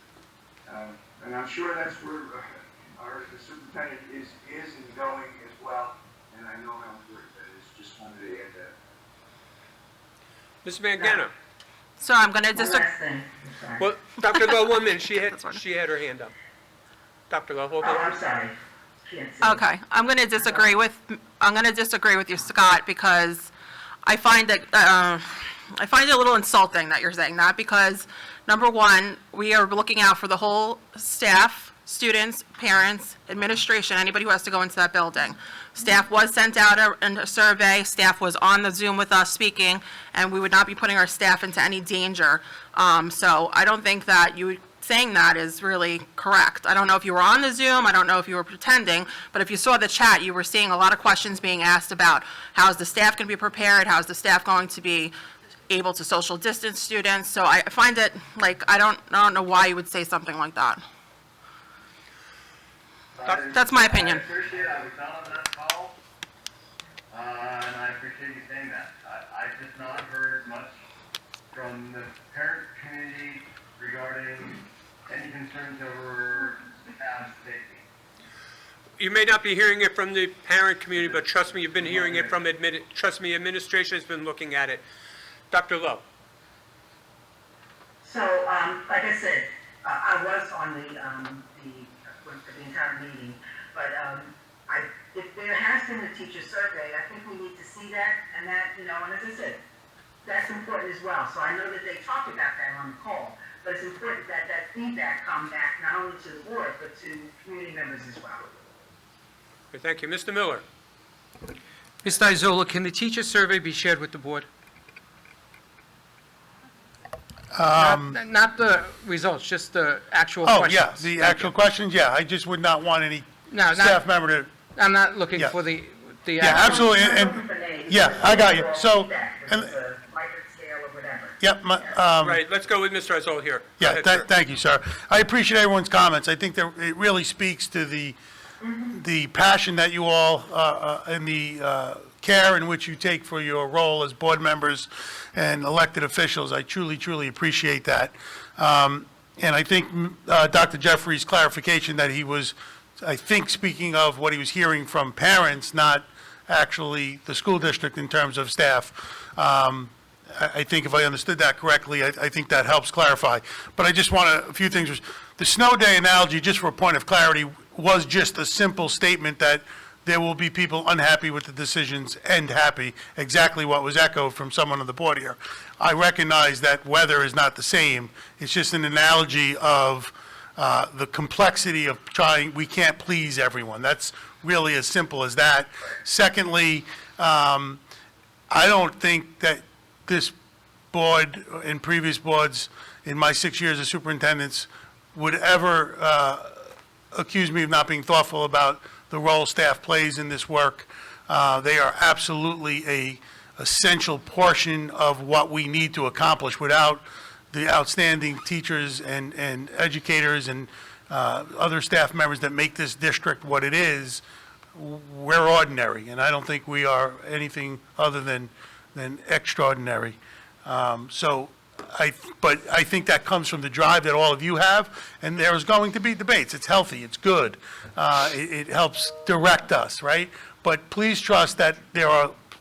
And I'm sure that's where the superintendent is and going as well, and I know how important that is. Just wanted to add that. Ms. Mangano? So I'm going to One disagree. last thing. I'm sorry. Well, Dr. Lowe, 1 minute, she That's fine. had her hand up. Dr. Lowe, hold Oh, on. I'm sorry. Can't see. Okay, I'm going to disagree with you, Scott, because I find it a little insulting that you're saying that, because, number one, we are looking out for the whole staff, students, parents, administration, anybody who has to go into that building. Staff was sent out a survey, staff was on the Zoom with us speaking, and we would not be putting our staff into any danger. So I don't think that you saying that is really correct. I don't know if you were on the Zoom, I don't know if you were pretending, but if you saw the chat, you were seeing a lot of questions being asked about how's the staff going to be prepared, how's the staff going to be able to social distance students. So I find it, like, I don't know why you would say something like that. That's my opinion. I appreciate it. I was not on that call, and I appreciate you saying that. I've just not heard much from the parent community regarding any concerns over staff safety. You may not be hearing it from the parent community, but trust me, you've been hearing it from trust me, administration has been looking at it. Dr. Lowe? So, like I said, I was on the entire meeting, but if there has been a teacher survey, I think we need to see that, and that, and as I said, that's important as well. So I know that they talked about that on the call, but it's important that that feedback come back not only to the board, but to community members as well. Okay, thank you. Mr. Miller? Ms. Isola, can the teacher survey be shared with the board? Not the results, just the actual Oh, questions. yeah, the actual questions, yeah, I just would not want any No, not- staff member to, I'm not looking Yeah. for the yeah, actual. absolutely, yeah, I got you, so, and, It's a Likert scale or whatever. yep, Right, let's go with Mr. Isola here. Go yeah, ahead, sir. thank you, sir. I appreciate everyone's comments. I think that it really speaks to the passion that you all, and the care in which you take for your role as board members and elected officials. I truly, truly appreciate that. And I think Dr. Jeffrey's clarification that he was, I think, speaking of what he was hearing from parents, not actually the school district in terms of staff. I think if I understood that correctly, I think that helps clarify. But I just want a few things. The snow day analogy, just for a point of clarity, was just a simple statement that there will be people unhappy with the decisions and happy, exactly what was echoed from someone on the board here. I recognize that weather is not the same. It's just an analogy of the complexity of trying, we can't please everyone. That's really as simple as that. Secondly, I don't think that this board and previous boards in my 6 years as superintendents would ever accuse me of not being thoughtful about the role staff plays in this work. They are absolutely a essential portion of what we need to accomplish. Without the outstanding teachers and educators and other staff members that make this district what it is, we're ordinary, and I don't think we are anything other than extraordinary. But I think that comes from the drive that all of you have, and there's going to be debates. It's healthy, it's good. It helps direct us, right? But please trust that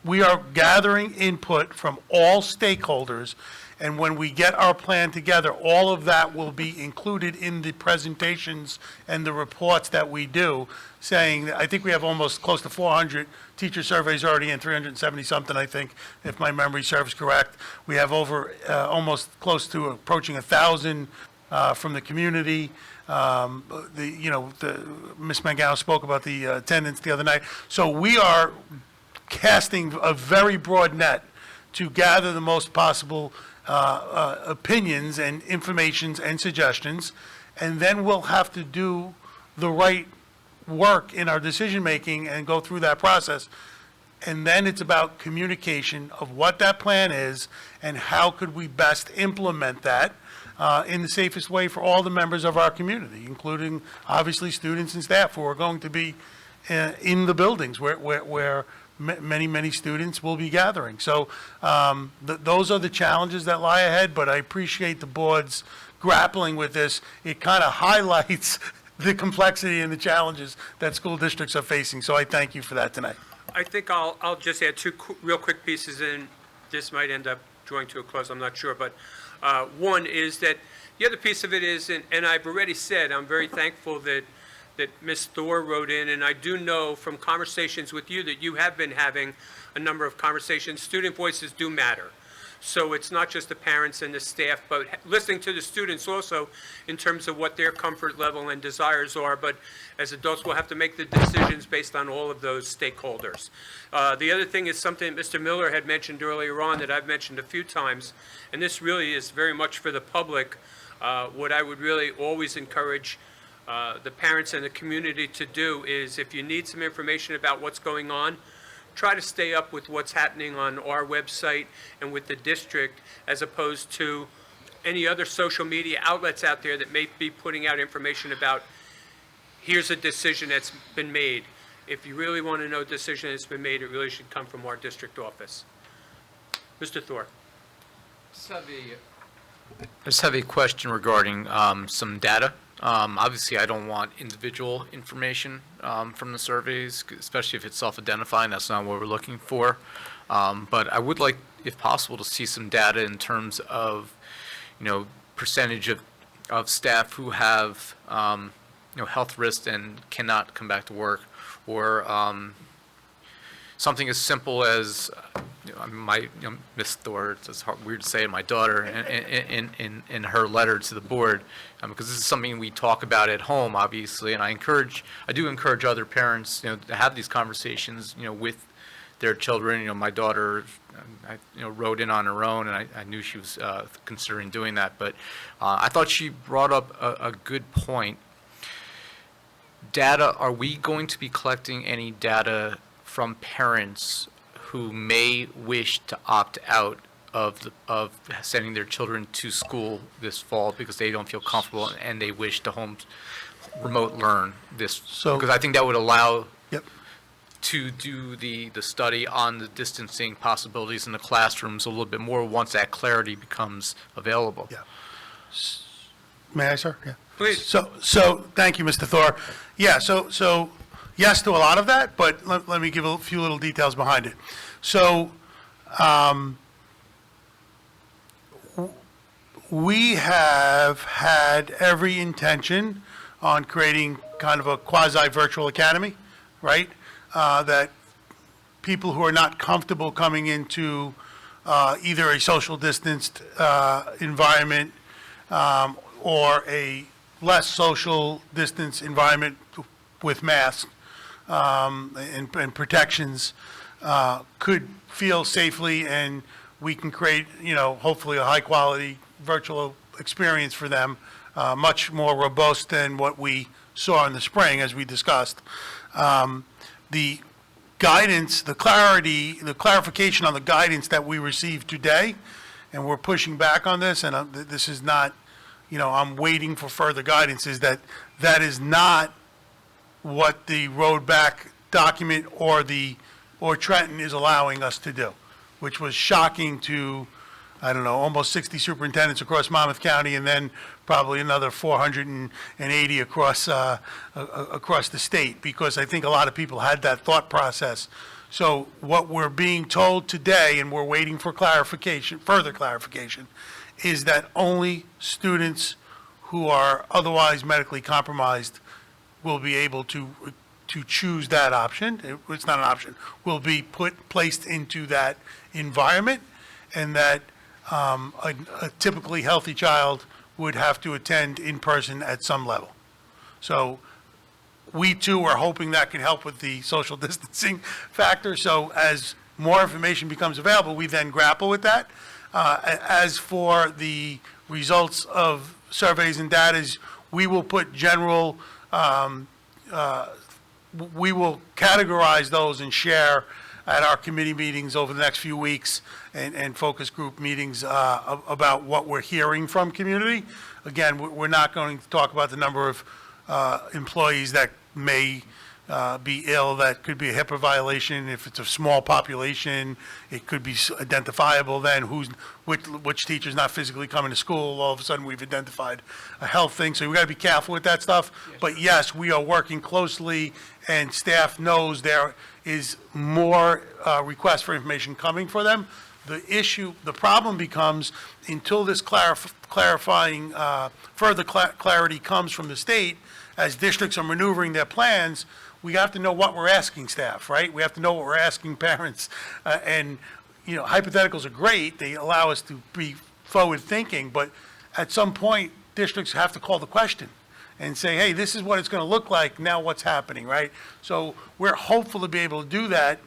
we are gathering input from all stakeholders, and when we get our plan together, all of that will be included in the presentations and the reports that we do, saying, I think we have almost close to 400 teacher surveys already in, 370-something, I think, if my memory serves correct. We have over, almost close to approaching 1,000 from the community. Ms. Mangano spoke about the attendance the other night. So we are casting a very broad net to gather the most possible opinions and informations and suggestions, and then we'll have to do the right work in our decision-making and go through that process. And then it's about communication of what that plan is and how could we best implement that in the safest way for all the members of our community, including, obviously, students and staff who are going to be in the buildings where many students will be gathering. So those are the challenges that lie ahead, but I appreciate the board's grappling with this. It kind of highlights the complexity and the challenges that school districts are facing. So I thank you for that tonight. I think I'll just add two real quick pieces, and this might end up drawing to a close, I'm not sure. But one is that the other piece of it is, and I've already said, I'm very thankful that Ms. Thor wrote in, and I do know from conversations with you that you have been having a number of conversations. Student voices do matter. So it's not just the parents and the staff, but listening to the students also in terms of what their comfort level and desires are. But as adults, we'll have to make the decisions based on all of those stakeholders. The other thing is something Mr. Miller had mentioned earlier on that I've mentioned a few times, and this really is very much for the public. What I would really always encourage the parents and the community to do is, if you need some information about what's going on, try to stay up with what's happening on our website and with the district, as opposed to any other social media outlets out there that may be putting out information about, here's a decision that's been made. If you really want to know a decision that's been made, it really should come from our district office. Mr. Thor. I just have a question regarding some data. Obviously, I don't want individual information from the surveys, especially if it's self-identifying. That's not what we're looking for. But I would like, if possible, to see some data in terms of, percentage of staff who have, health risks and cannot come back to work, or something as simple as, Ms. Thor, it's weird to say, my daughter, in her letter to the board, because this is something we talk about at home, obviously, and I do encourage other parents, to have these conversations, with their children. My daughter, wrote in on her own, and I knew she was considering doing that, but I thought she brought up a good point. Data, are we going to be collecting any data from parents who may wish to opt out of sending their children to school this fall because they don't feel comfortable and they wish to remote learn this? Because I think that would allow to do the study on the distancing possibilities in the classrooms a little bit more once that clarity becomes available. Yeah. May I, sir? Yeah. Please. So thank you, Mr. Thor. Yeah, so yes to a lot of that, but let me give a few little details behind it. So we have had every intention on creating kind of a quasi-virtual academy, right? That people who are not comfortable coming into either a social distanced environment or a less social distance environment with masks and protections could feel safely, and we can create, hopefully a high-quality virtual experience for them, much more robust than what we saw in the spring, as we discussed. The guidance, the clarification on the guidance that we received today, and we're pushing back on this, and this is not, I'm waiting for further guidance, is that is not what the road back document or Trenton is allowing us to do, which was shocking to, I don't know, almost 60 superintendents across Monmouth County, and then probably another 480 across the state, because I think a lot of people had that thought process. So what we're being told today, and we're waiting for clarification, further clarification, is that only students who are otherwise medically compromised will be able to choose that option. It's not an option. Will be placed into that environment, and that a typically healthy child would have to attend in person at some level. So we too are hoping that can help with the social distancing factor. So as more information becomes available, we then grapple with that. As for the results of surveys and data, we will put general, we will categorize those and share at our committee meetings over the next few weeks and focus group meetings about what we're hearing from community. Again, we're not going to talk about the number of employees that may be ill. That could be a HIPAA violation. If it's a small population, it could be identifiable then which teacher's not physically coming to school. All of a sudden, we've identified a health thing. So we've got to be careful with that stuff. But yes, we are working closely, and staff knows there is more requests for information coming for them. The problem becomes, until this clarifying, further clarity comes from the state, as districts are maneuvering their plans, we have to know what we're asking staff, right? We have to know what we're asking parents. And, hypotheticals are great. They allow us to be forward-thinking, but at some point, districts have to call the question and say, hey, this is what it's going to look like, now what's happening, right? So we're hopeful to be able to do that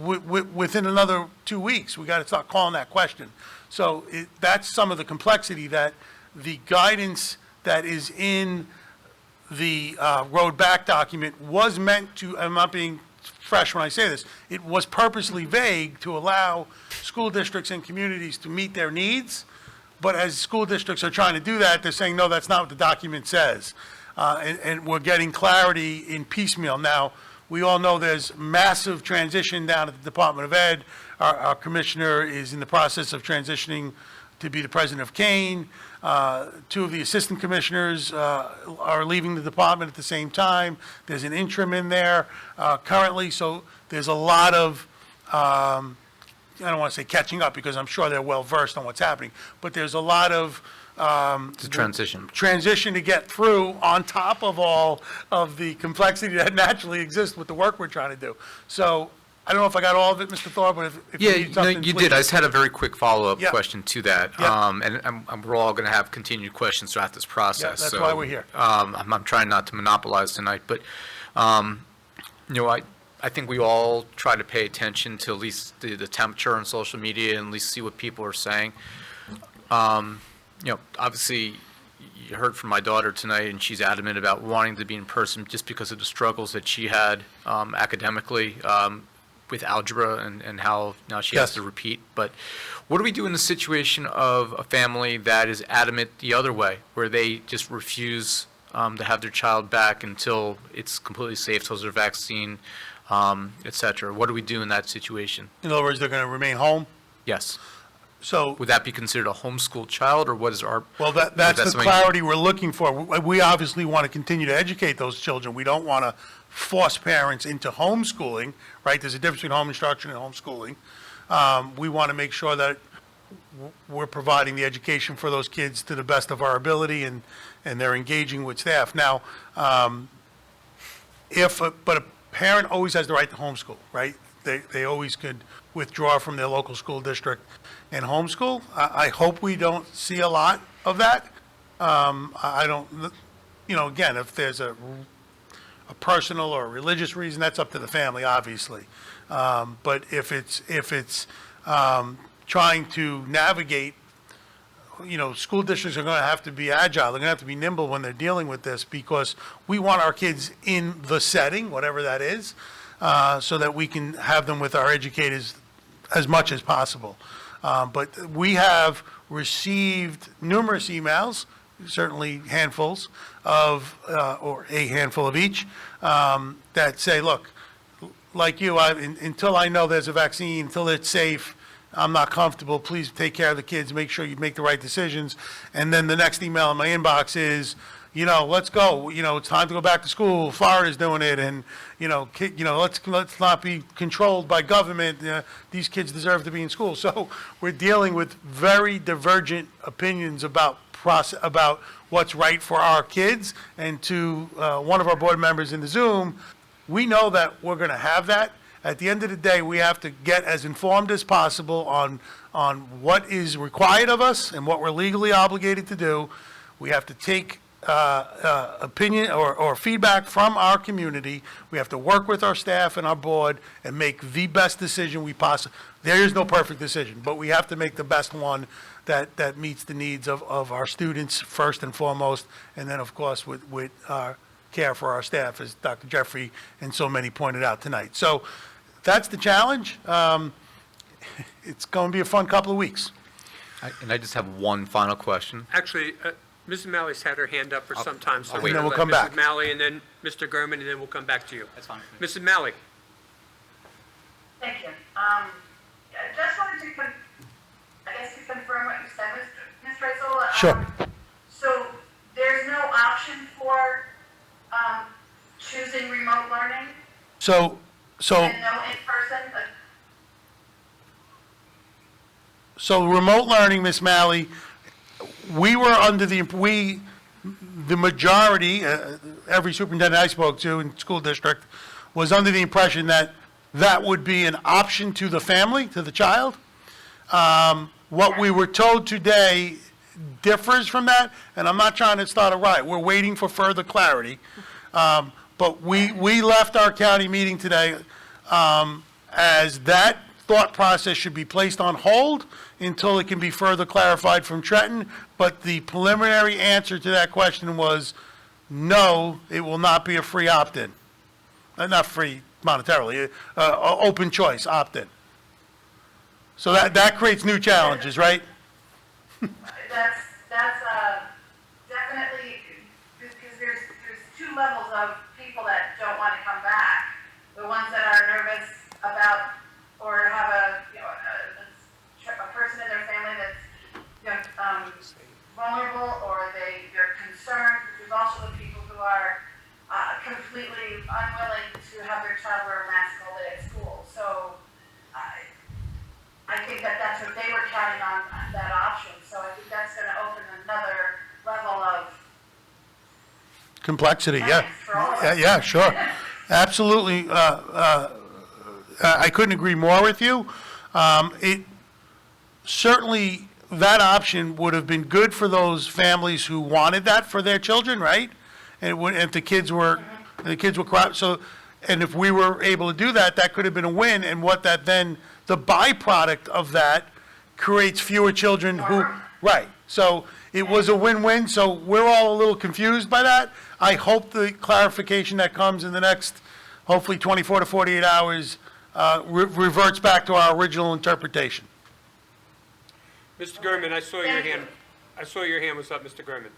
within another 2 weeks. We got to start calling that question. So that's some of the complexity, that the guidance that is in the road back document was meant to, I'm not being fresh when I say this, it was purposely vague to allow school districts and communities to meet their needs. But as school districts are trying to do that, they're saying, no, that's not what the document says. And we're getting clarity in piecemeal. Now, we all know there's massive transition down at the Department of Ed. Our commissioner is in the process of transitioning to be the president of Kane. Two of the assistant commissioners are leaving the department at the same time. There's an interim in there currently, so there's a lot of, I don't want to say catching up, because I'm sure they're well-versed on what's happening, but there's a lot of It's a transition. transition to get through, on top of all of the complexity that naturally exists with the work we're trying to do. So I don't know if I got all of it, Mr. Thor, but if you need something, you please. did. I just had a very quick follow-up Yeah. question to that. Yeah. And we're all going to have continued questions throughout this process. that's so, why we're here. I'm trying not to monopolize tonight, but, I think we all try to pay attention to at least the temperature on social media and at least see what people are saying. Obviously, you heard from my daughter tonight, and she's adamant about wanting to be in person just because of the struggles that she had academically with algebra and how now she has Yes. to repeat. But what do we do in the situation of a family that is adamant the other way, where they just refuse to have their child back until it's completely safe, until there's a vaccine, et cetera? What do we do in that situation? In other words, they're going to remain home. Yes. So, Would that be considered a homeschooled child, or what is our? well, that's that the something- clarity we're looking for. We obviously want to continue to educate those children. We don't want to force parents into homeschooling, right? There's a difference between home instruction and homeschooling. We want to make sure that we're providing the education for those kids to the best of our ability, and they're engaging with staff. Now, but a parent always has the right to homeschool, right? They always could withdraw from their local school district and homeschool. I hope we don't see a lot of that. I don't, again, if there's a personal or religious reason, that's up to the family, obviously. But if it's trying to navigate, school districts are going to have to be agile. They're going to have to be nimble when they're dealing with this, because we want our kids in the setting, whatever that is, so that we can have them with our educators as much as possible. But we have received numerous emails, certainly handfuls of, or a handful of each, that say, look, like you, until I know there's a vaccine, until it's safe, I'm not comfortable. Please take care of the kids. Make sure you make the right decisions. And then the next email in my inbox is, let's go. It's time to go back to school. Florida's doing it, and let's not be controlled by government. These kids deserve to be in school. So we're dealing with very divergent opinions about what's right for our kids. And to one of our board members in the Zoom, we know that we're going to have that. At the end of the day, we have to get as informed as possible on what is required of us and what we're legally obligated to do. We have to take opinion or feedback from our community. We have to work with our staff and our board and make the best decision we possibly. There is no perfect decision, but we have to make the best one that meets the needs of our students first and foremost, and then, of course, with care for our staff, as Dr. Jeffrey and so many pointed out tonight. So that's the challenge. It's going to be a fun couple of weeks. And I just have one final question. Actually, Mrs. Malley's had her hand up for some time, so I'll we're wait. going Then to we'll let come Mrs. back. Malley and then Mr. Gurman, and then we'll come back to you. That's fine. Mrs. Malley? Thank you. I just wanted to, confirm what you said, Ms. Raisola. Sure. So there's no option for choosing remote learning So and no in-person? So remote learning, Ms. Malley, we were under the majority, every superintendent I spoke to in school district was under the impression that that would be an option to the family, to the child. What we were told today differs from that, and I'm not trying to start a riot. We're waiting for further clarity. But we left our county meeting today as that thought process should be placed on hold until it can be further clarified from Trenton. But the preliminary answer to that question was, no, it will not be a free opt-in. Not free monetarily, open choice opt-in. So that creates new challenges, right? That's definitely, because there's two levels of people that don't want to come back. The ones that are nervous about or have a person in their family that's vulnerable, or they're concerned. There's also the people who are completely unwilling to have their child wear a mask all day at school. So I think that's what they were counting on, that option. So I think that's going to open another level of Complexity, yeah. for all of us. Yeah, sure. Absolutely. I couldn't agree more with you. Certainly, that option would have been good for those families who wanted that for their children, right? And if the kids were so, and if we were able to do that, that could have been a win. And what that then, the byproduct of that creates fewer children who, right. So it was a win-win. So we're all a little confused by that. I hope the clarification that comes in the next, hopefully 24 to 48 hours, reverts back to our original interpretation. Mr. Gurman, I saw your hand. I saw your hand was up, Mr. Gurman.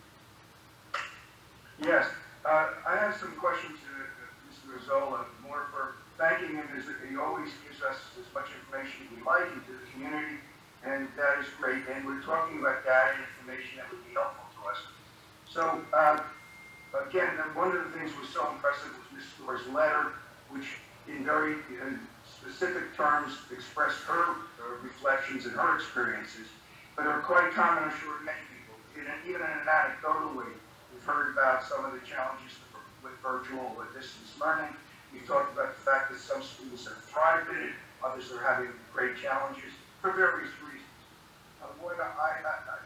Yes, I have some questions to Mr. Raisola, more for thanking him, as he always gives us as much information as we like into the community, and that is great. And we're talking about data and information that would be helpful to us. So, again, one of the things was so impressive was Ms. Store's letter, which in very specific terms expressed her reflections and her experiences, but are quite common, I'm sure, to many people. Even in an anecdotal way, we've heard about some of the challenges with virtual or distance learning. We've talked about the fact that some students have thrived in it, others are having great challenges for various reasons.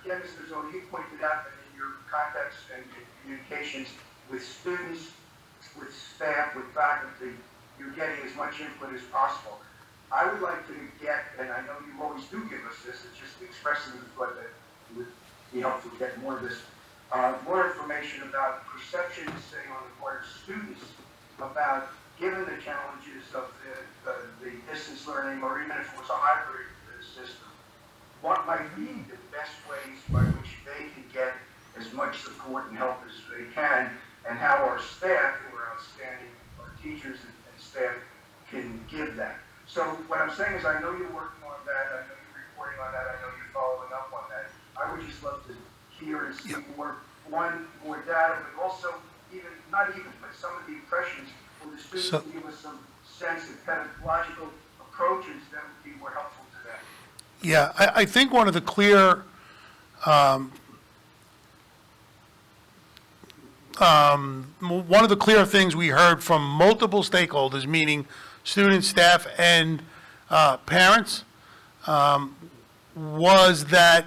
Again, Mr. Zoll, you pointed out that in your contacts and communications with students, with staff, with faculty, you're getting as much input as possible. I would like to get, and I know you always do give us this, it's just expressing the thought that it would be helpful to get more of this, more information about perceptions, say, on the part of students about, given the challenges of the distance learning, or even if it was a hybrid system, what might be the best ways by which they can get as much support and help as they can, and how our staff, who are outstanding, our teachers and staff, can give that. So what I'm saying is, I know you're working on that, I know you're reporting on that, I know you're following up on that. I would just love to hear and see more data, but also but some of the impressions for the students to give us some sense of pedagogical approaches that would be more helpful to them. Yeah, I think one of the clear things we heard from multiple stakeholders, meaning students, staff, and parents, was that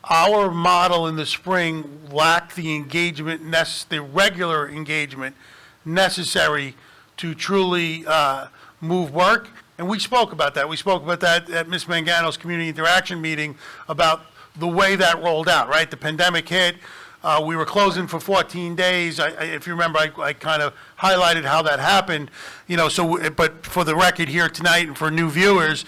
our model in the spring lacked the engagement, the regular engagement necessary to truly move work. And we spoke about that. We spoke about that at Ms. Mangano's community interaction meeting about the way that rolled out, right? The pandemic hit. We were closing for 14 days. If you remember, I kind of highlighted how that happened, but for the record here tonight and for new viewers,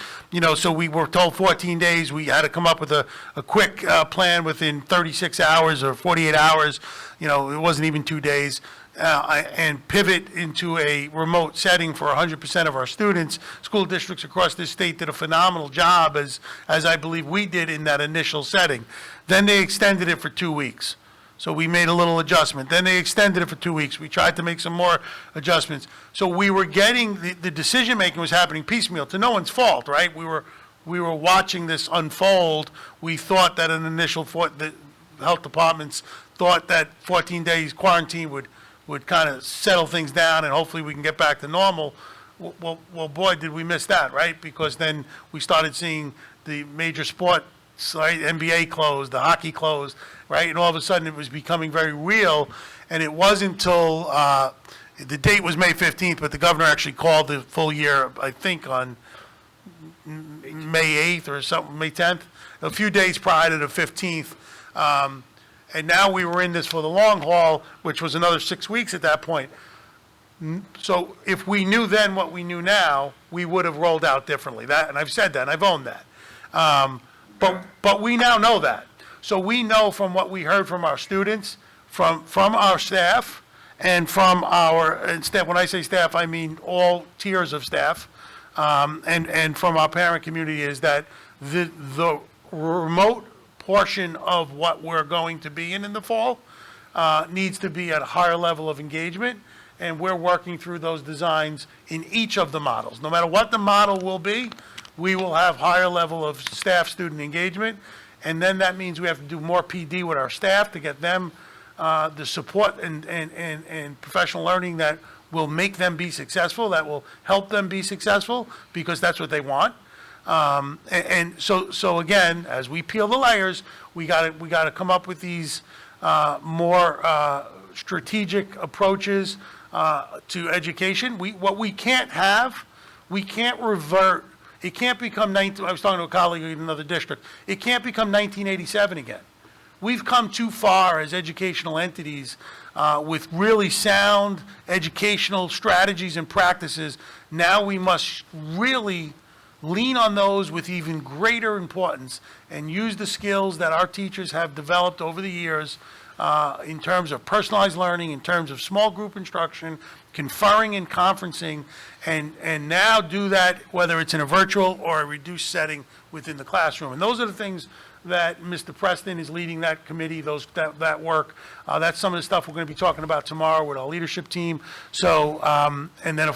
so we were told 14 days. We had to come up with a quick plan within 36 hours or 48 hours. It wasn't even 2 days. And pivot into a remote setting for 100% of our students. School districts across this state did a phenomenal job, as I believe we did in that initial setting. Then they extended it for 2 weeks. So we made a little adjustment. Then they extended it for 2 weeks. We tried to make some more adjustments. So we were getting, the decision-making was happening piecemeal, to no one's fault, right? We were watching this unfold. We thought that the health departments thought that 14 days quarantine would kind of settle things down, and hopefully we can get back to normal. Well, boy, did we miss that, right? Because then we started seeing the major sports, right? NBA closed, the hockey closed, right? And all of a sudden it was becoming very real. And it wasn't until the date was May 15th, but the governor actually called the full year, I think, on May 8th or something, May 10th, a few days prior to the 15th. And now we were in this for the long haul, which was another 6 weeks at that point. So if we knew then what we knew now, we would have rolled out differently. And I've said that, and I've owned that. But we now know that. So we know from what we heard from our students, from our staff, and from our staff. When I say staff, I mean all tiers of staff, and from our parent community, is that the remote portion of what we're going to be in the fall needs to be at a higher level of engagement, and we're working through those designs in each of the models. No matter what the model will be, we will have higher level of staff-student engagement, and then that means we have to do more PD with our staff to get them the support and professional learning that will make them be successful, that will help them be successful, because that's what they want. So again, as we peel the layers, we got to come up with these more strategic approaches to education. What we can't have, we can't revert. It can't become I was talking to a colleague in another district. It can't become 1987 again. We've come too far as educational entities with really sound educational strategies and practices. Now we must really lean on those with even greater importance and use the skills that our teachers have developed over the years in terms of personalized learning, in terms of small group instruction, conferring and conferencing, and now do that whether it's in a virtual or a reduced setting within the classroom. And those are the things that Mr. Preston is leading that committee, that work. That's some of the stuff we're going to be talking about tomorrow with our leadership team. So, and then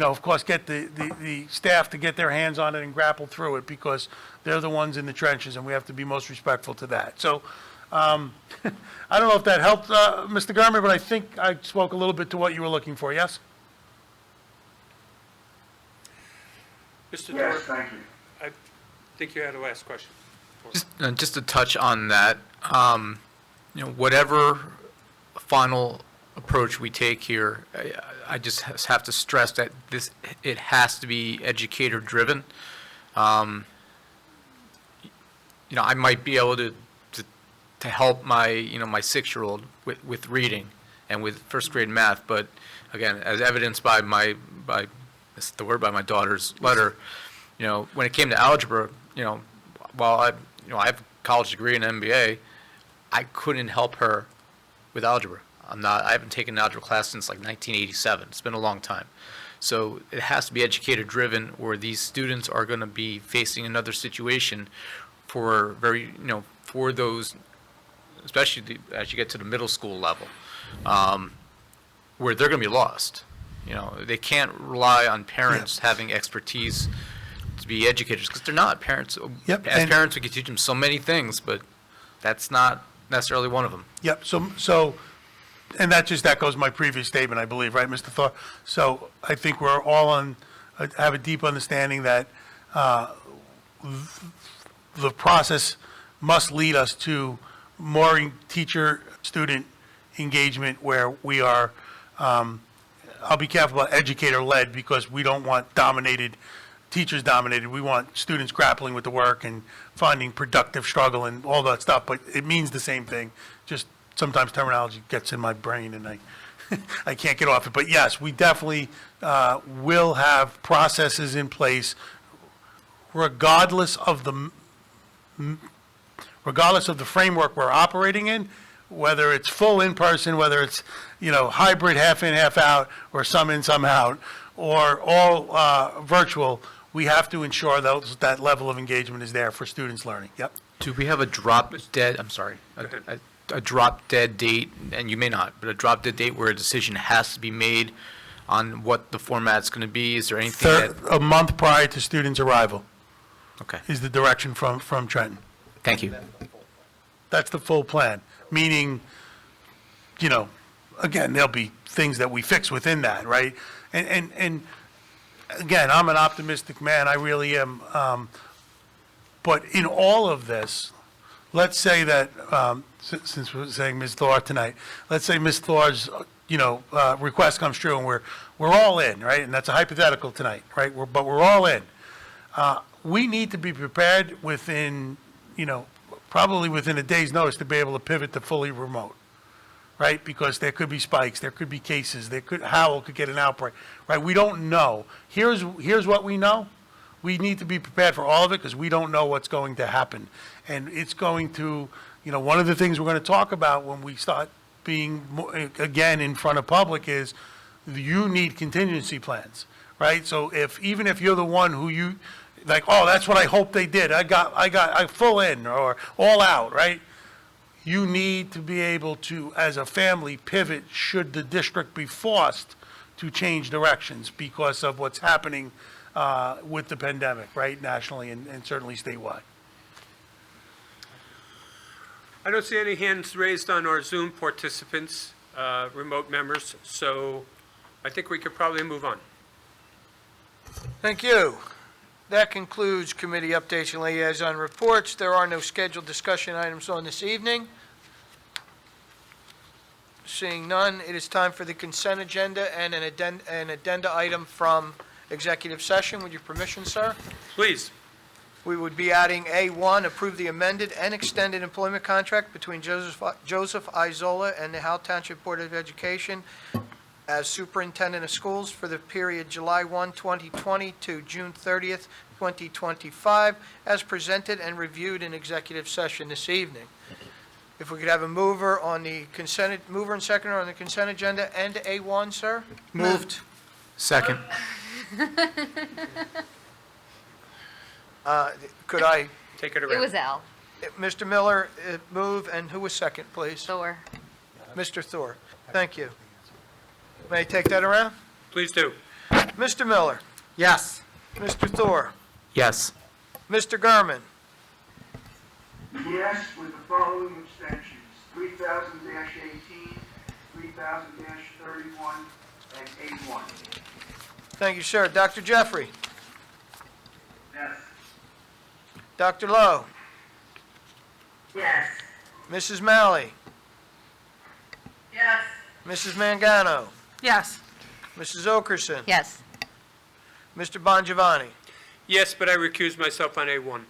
of course, get the staff to get their hands on it and grapple through it, because they're the ones in the trenches, and we have to be most respectful to that. So, I don't know if that helped, Mr. Garmer, but I think I spoke a little bit to what you were looking for, yes? Mr. Yes, Dorr, thank you. I think you had a last question. Just to touch on that, whatever final approach we take here, I just have to stress that it has to be educator-driven. I might be able to help my, my 6-year-old with reading and with first grade math, but again, as evidenced by my daughter's letter, when it came to algebra, while I have a college degree and MBA, I couldn't help her with algebra. I haven't taken an algebra class since like 1987. It's been a long time. So it has to be educator-driven, or these students are going to be facing another situation for for those, especially as you get to the middle school level, where they're going to be lost. They can't rely on parents having expertise to be educators, because they're not. Parents, Yep. As parents, we can teach them so many things, but that's not necessarily one of them. Yep, so, and that just echoes my previous statement, I believe, right, Mr. Thor? So I think we're all have a deep understanding that the process must lead us to more teacher-student engagement where we are, I'll be careful about educator-led, because we don't want teachers dominated. We want students grappling with the work and finding productive struggle and all that stuff, but it means the same thing. Just sometimes terminology gets in my brain and I can't get off it. But yes, we definitely will have processes in place regardless of the framework we're operating in, whether it's full in-person, whether it's, hybrid, half in, half out, or some in, some out, or all virtual. We have to ensure that level of engagement is there for students learning. Yep. Do we have a drop-dead date, and you may not, but a drop-dead date where a decision has to be made on what the format's going to be? Is there anything A month prior to students' arrival Okay. is the direction from Trenton. Thank you. That's the full plan, meaning, again, there'll be things that we fix within that, right? And again, I'm an optimistic man, I really am. But in all of this, let's say that, since we're saying Ms. Thor tonight, let's say Ms. Thor's, request comes true and we're all in, right? And that's a hypothetical tonight, right? But we're all in. We need to be prepared within, probably within a day's notice to be able to pivot to fully remote, right? Because there could be spikes, there could be cases, Howell could get an outbreak, right? We don't know. Here's what we know. We need to be prepared for all of it, because we don't know what's going to happen. And it's going to, one of the things we're going to talk about when we start being, again, in front of public is you need contingency plans, right? So even if you're the one who like, oh, that's what I hope they did. I full in or all out, right? You need to be able to, as a family, pivot should the district be forced to change directions because of what's happening with the pandemic, right, nationally and certainly statewide. I don't see any hands raised on our Zoom participants, remote members, so I think we could probably move on. Thank you. That concludes committee updates and liaison reports. There are no scheduled discussion items on this evening. Seeing none, it is time for the consent agenda and an addenda item from executive session. With your permission, sir? Please. We would be adding A1, approve the amended and extended employment contract between Joseph Isola and the Howell Township Board of Education as superintendent of schools for the period July 1, 2020 to June 30th, 2025, as presented and reviewed in executive session this evening. If we could have a mover and seconder on the consent agenda and A1, sir? Moved. Second. Could I, Take it around. It was Al. Mr. Miller, move, and who was second, please? Thor. Mr. Thor. Thank you. May I take that around? Please do. Mr. Miller, Yes. Mr. Thor, Yes. Mr. Gurman, Yes, with the following abstentions: 3000-18, 3000-31, and 81. thank you, sir. Dr. Jeffrey, Yes. Dr. Lowe, Yes. Mrs. Malley, Yes. Mrs. Mangano, Yes. Mrs. Okerson. Yes. Mr. Bongiovanni. Yes, but I recuse myself on A1.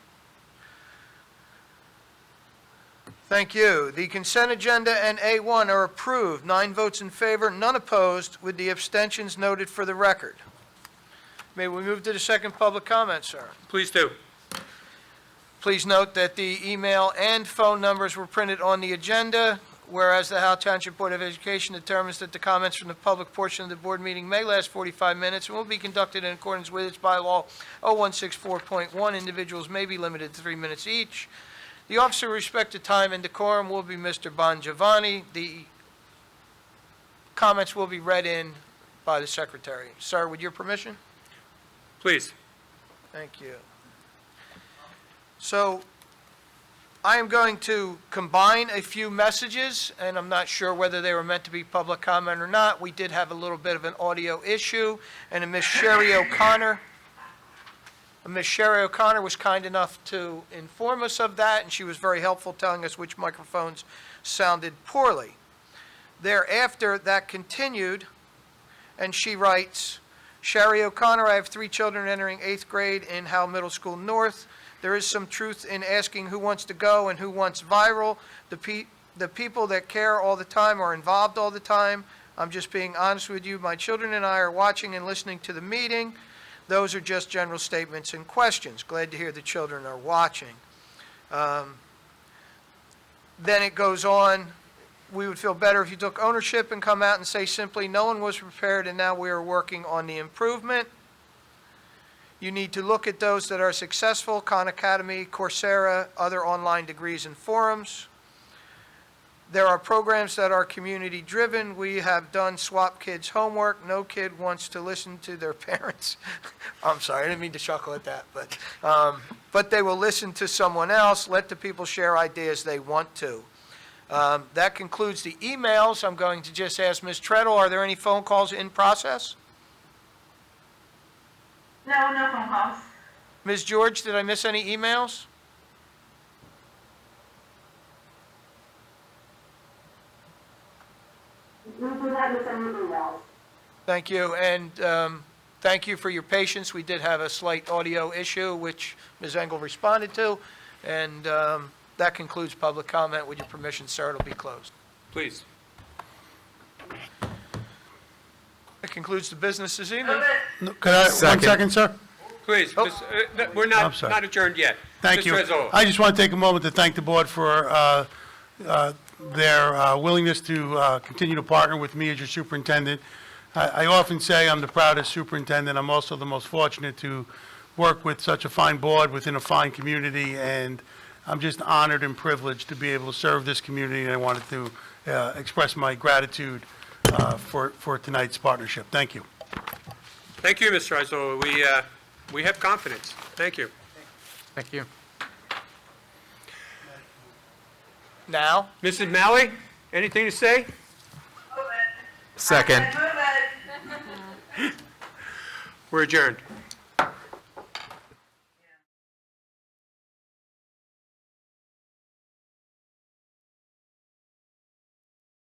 Thank you. The consent agenda and A1 are approved, 9 votes in favor, none opposed, with the abstentions noted for the record. May we move to the second public comment, sir? Please do. Please note that the email and phone numbers were printed on the agenda, whereas the Howell Township Board of Education determines that the comments from the public portion of the board meeting may last 45 minutes and will be conducted in accordance with its bylaw 0164.1. Individuals may be limited to 3 minutes each. The officer with respect to time and decorum will be Mr. Bongiovanni. The comments will be read in by the secretary. Sir, with your permission? Please. Thank you. So I am going to combine a few messages, and I'm not sure whether they were meant to be public comment or not. We did have a little bit of an audio issue, and Miss Sherry O'Connor was kind enough to inform us of that, and she was very helpful telling us which microphones sounded poorly. Thereafter, that continued, and she writes, Sherry O'Connor, I have 3 children entering 8th grade in Howell Middle School North. There is some truth in asking who wants to go and who wants viral. The people that care all the time are involved all the time. I'm just being honest with you. My children and I are watching and listening to the meeting. Those are just general statements and questions. Glad to hear the children are watching. Then it goes on, we would feel better if you took ownership and come out and say simply, no one was prepared and now we are working on the improvement. You need to look at those that are successful, Khan Academy, Coursera, other online degrees and forums. There are programs that are community-driven. We have done Swap Kids homework. No kid wants to listen to their parents. I'm sorry, I didn't mean to chuckle at that, but they will listen to someone else. Let the people share ideas they want to. That concludes the emails. I'm going to just ask Ms. Treadle, are there any phone calls in process? No, no phone calls. Ms. George, did I miss any emails? We do not miss any emails. Thank you, and thank you for your patience. We did have a slight audio issue, which Ms. Engel responded to, and that concludes public comment. With your permission, sir, it'll be closed. Please. That concludes the business this evening. No, could I, 1 second, sir? Please. Oh. We're I'm sorry. not adjourned yet. Thank you. Mr. Rezzola. I just want to take a moment to thank the board for their willingness to continue to partner with me as your superintendent. I often say I'm the proudest superintendent. I'm also the most fortunate to work with such a fine board within a fine community, and I'm just honored and privileged to be able to serve this community, and I wanted to express my gratitude for tonight's partnership. Thank you. Thank you, Mr. Rezzola. We have confidence. Thank you. Thank you. Now, Mrs. Malley, anything to say? Move it. Second. I said move it. We're adjourned.